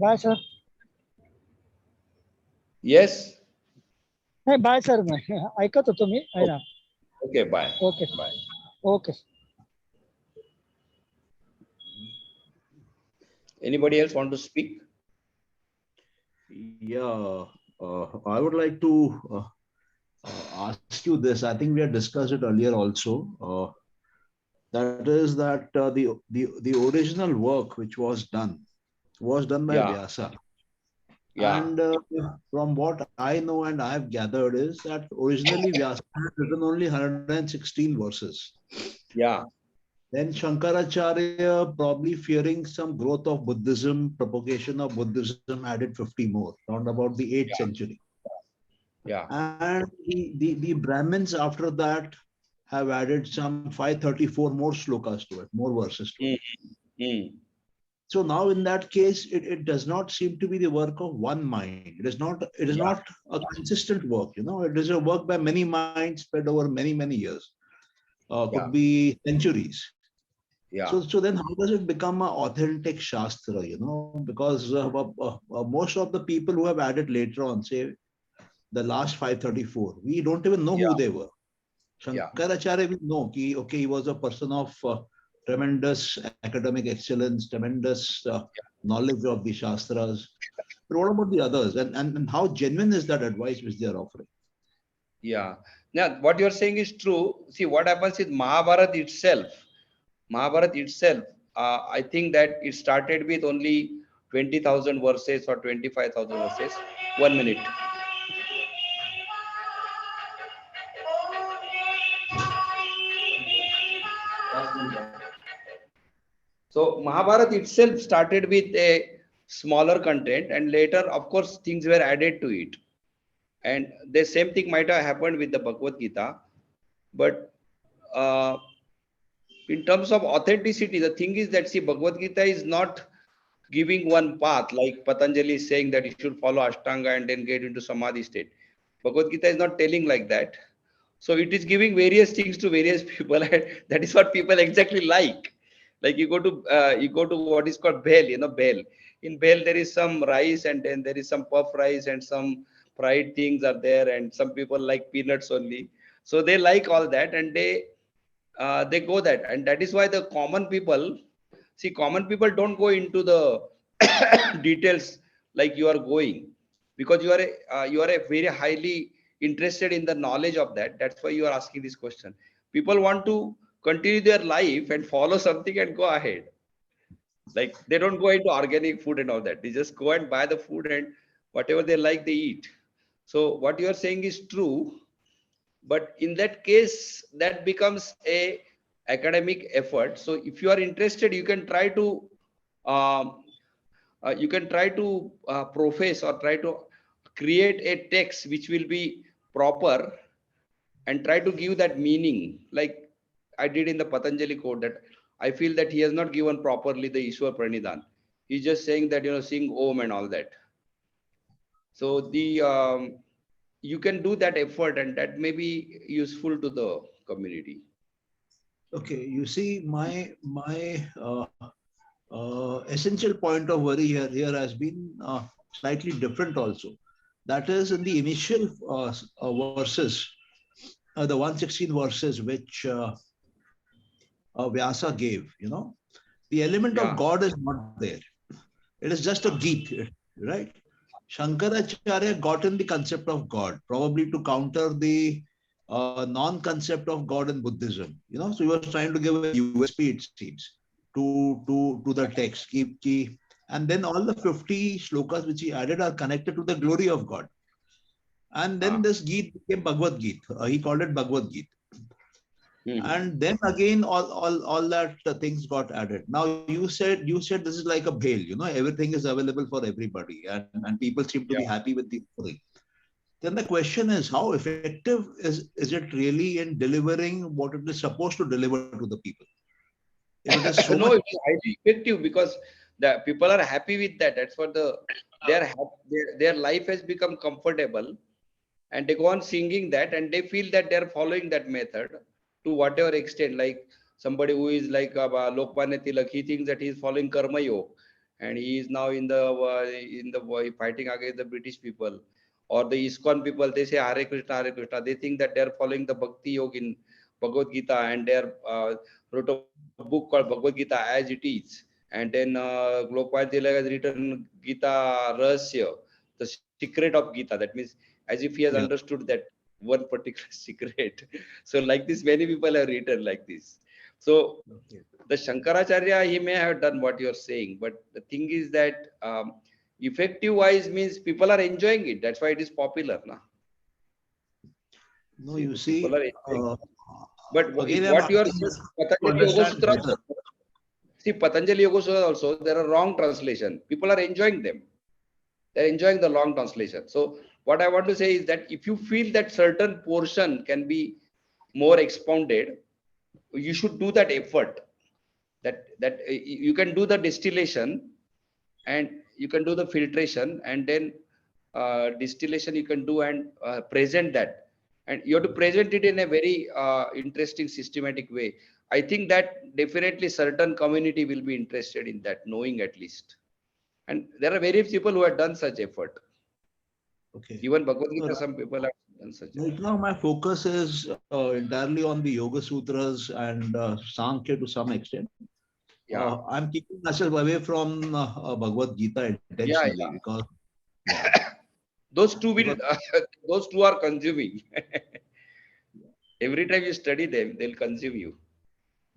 Bye sir. Yes? नाही bye sir. नाही ऐकत होतो मी आहे Oh, ना. okay, bye. Okay Bye. Okay. Anybody else want to speak? Yeah, I would like to ask you this. I think we had discussed it earlier also. That is that the original work which was done by Yeah, Vyasa. yeah, And from what I know and I have gathered is that originally Vyasa had written only 116 verses. yeah, Then Shankaracharya, probably fearing some growth of Buddhism, propagation of Buddhism, added 50 more, around about the 8th century. yeah. And the Brahmins after that have added some 534 more slokas to it, more verses to it. Mm, mm. So now in that case, it does not seem to be the work of one mind. It is Yeah, not a consistent work, you know, it is a work by many minds spread over many, many years. Could yeah, be centuries. yeah, So then how does it become an authentic Shastra, you know? Because most of the people who have added later on, say the last 534, we don't even know who yeah, they were. yeah, Shankaracharya, we know ki, okay, he was a person of tremendous academic excellence, tremendous knowledge of the Shastras. But what about the others? And how genuine is that advice which they are offering? yeah. Now, what you're saying is true. See, what happens is Mahabharata itself. Mahabharata itself, I think that it started with only 20,000 verses or 25,000 verses. 1 minute. So Mahabharata itself started with a smaller content, and later, of course, things were added to it. And the same thing might have happened with the Bhagavad Gita. But uh, in terms of authenticity, the thing is that see, Bhagavad Gita is not giving one path like Patanjali is saying that you should follow Ashtanga and then get into Samadhi state. Bhagavad Gita is not telling like that. So it is giving various things to various people, and that is what people exactly like. Like you go to what is called bhel, bhel. In bhel there is some rice, and then there is some puff rice and some fried things are there, and some people like peanuts only. So they like all that, and they go that, and that is why the common people see common people don't go into the details like you are going, because you are a very highly interested in the knowledge of that. That's why you are asking this question. People want to continue their life and follow something and go ahead. Like they don't go into organic food and all that. They just go and buy the food, and whatever they like they eat. So what you are saying is true, but in that case that becomes a academic effort. So if you are interested, um, you can try to profess or try to create a text which will be proper and try to give that meaning, like I did in the Patanjali code. That I feel that he has not given properly the Ishwar Pranidhan. He's just saying that sing Om and all that. So the you can do that effort, and that may be useful to the community. Okay, you see, my essential point of worry here has been slightly different also. That is in the initial verses, the 116 verses which Vyasa gave, you know, the element of Yeah, God is not there. It is just a Geet, right? Shankaracharya got in the concept of God, probably to counter the non-concept of God in Buddhism. You know, so he was trying to give a USP, it seems, to the text. And then all the 50 shlokas which he added are connected to the glory of God. And then ah, this Geet became Bhagavad Gita. He called it Bhagavad Gita. mhm. And then again all that things got added. Now you said this is like a bhel, you know, everything is available for everybody, and people seem to be Yeah, happy with the offering. Then the question is, how effective is it really in delivering what it is supposed to deliver to the people? If it is so No, much, it is highly effective because the people are happy with that. That's what they are their life has become comfortable, and they go on singing that, and they feel that they are following that method to whatever extent. Like somebody who is like Lokmanya Tilak, he thinks that he is following Karma Yoga, and he is now in the fighting against the British people. Or the ISKCON people, they say Hare Krishna, Hare Krishna. They think that they are following the Bhakti Yoga in Bhagavad Gita, and they are wrote a book called Bhagavad Gita as it is. And then Lokmanya Tilak has written Gita Rahasya, the secret of Gita. That means as if he has yeah. understood that one particular secret. So like this, many people have written like this. So Okay. the Shankaracharya, he may have done what you are saying, but the thing is that effective wise means people are enjoying it. That's why it is popular. Na? No, See, you the people see, are enjoying it. But again, I'm what you are asking saying, this to Patanjali Yoga understand Sutra, better. see, Patanjali Yoga Sutra also, there are wrong translation. People are enjoying them. They're enjoying the long translation. So what I want to say is that if you feel that certain portion can be more expounded, you should do that effort. That you can do the distillation, and you can do the filtration, and then distillation you can do, and present that, and you have to present it in a very interesting systematic way. I think that definitely certain community will be interested in that, knowing at least. And there are various people who have done such effort. Okay. Even Bhagavad So Gita, some people have done such right effort. now, my focus is entirely on the Yoga Sutras and Sankhya to some extent. Yeah, I'm keeping myself away from Bhagavad Gita yeah, intentionally yeah. because, yeah, Those two will, because, those two are consuming. Every time you study them, they'll consume you.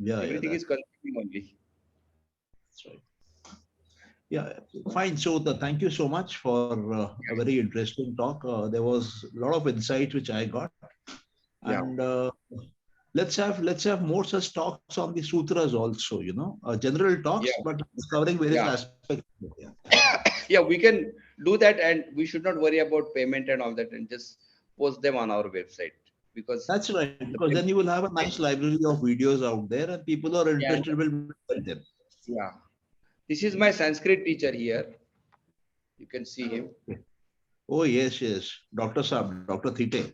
yeah, yeah, Everything is consuming only. that's right. Yeah, fine. So thank you so much for a very interesting talk. There was a lot of insight which I got, Yeah, and let's have more such talks on the sutras also. General yeah, talks, but covering various yeah. aspects. Yeah. Yeah, we can do that, and we should not worry about payment and all that, and just post them on our website, because That's right, the because then you will have a yeah, nice library of videos out there, and people who are yeah, interested will get them. yeah. This is my Sanskrit teacher here. You can see him. Oh yes, yes, Doctor Saab, Doctor Thite.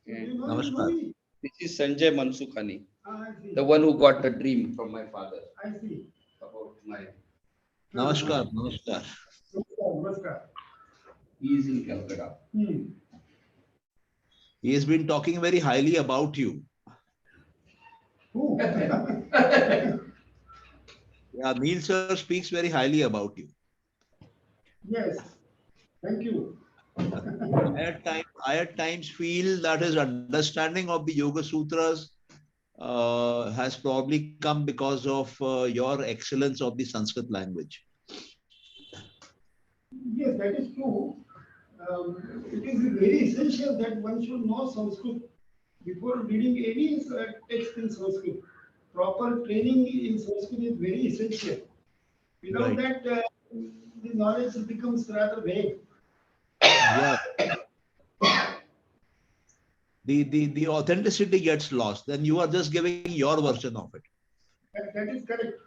And Namaskar. this is Sanjay Mansukhani, the one who got the dream from my father about my. Namaskar. Namaskar. He is in Calcutta. He has been talking very highly about you. Yeah, Neil sir speaks very highly about you. Yes, thank you. I at times feel that his understanding of the Yoga Sutras has probably come because of your excellence of the Sanskrit language. Yes, that is true. It is very essential that one should know Sanskrit before reading any text in Sanskrit. Proper training in Sanskrit is very essential. Without Right. that, the knowledge becomes rather vague. Yeah. The authenticity gets lost. Then you are just giving your version of it. That is correct.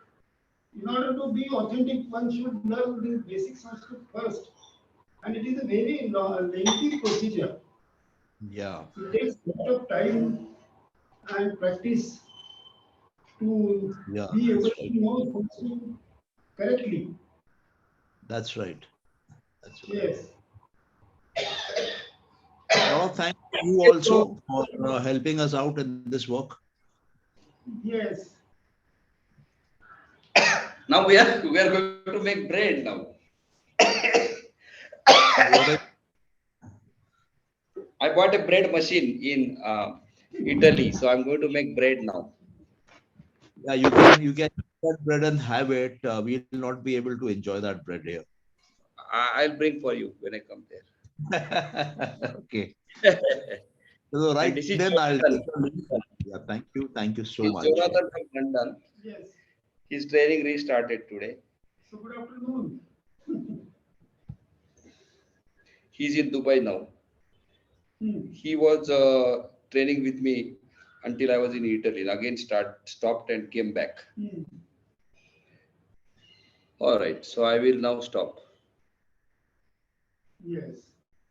In order to be authentic, one should learn the basic Sanskrit first. And it is a very lengthy procedure. Yeah. It takes a lot of time and practice to Yeah. be able That's to right. know Sanskrit correctly. That's right. That's right. Yes. A lot of thanks to you also for helping us out in this work. Yes. Now we are going to make bread now. What is- I bought a bread machine in Italy, so I'm going to make bread now. Yeah, you can eat that bread and have it. We will not be able to enjoy that bread here. I'll bring for you when I come there. Okay. So And right this is then I'll Jonathan. take a link. Yeah, thank you. Thank you so This is much. Yeah. Jonathan from London. Yes. His training restarted today. So good afternoon. He's in Dubai now. Hmm. He was training with me until I was in Italy. Again, stopped and came back. Hmm. All right, so I will now stop. Yes.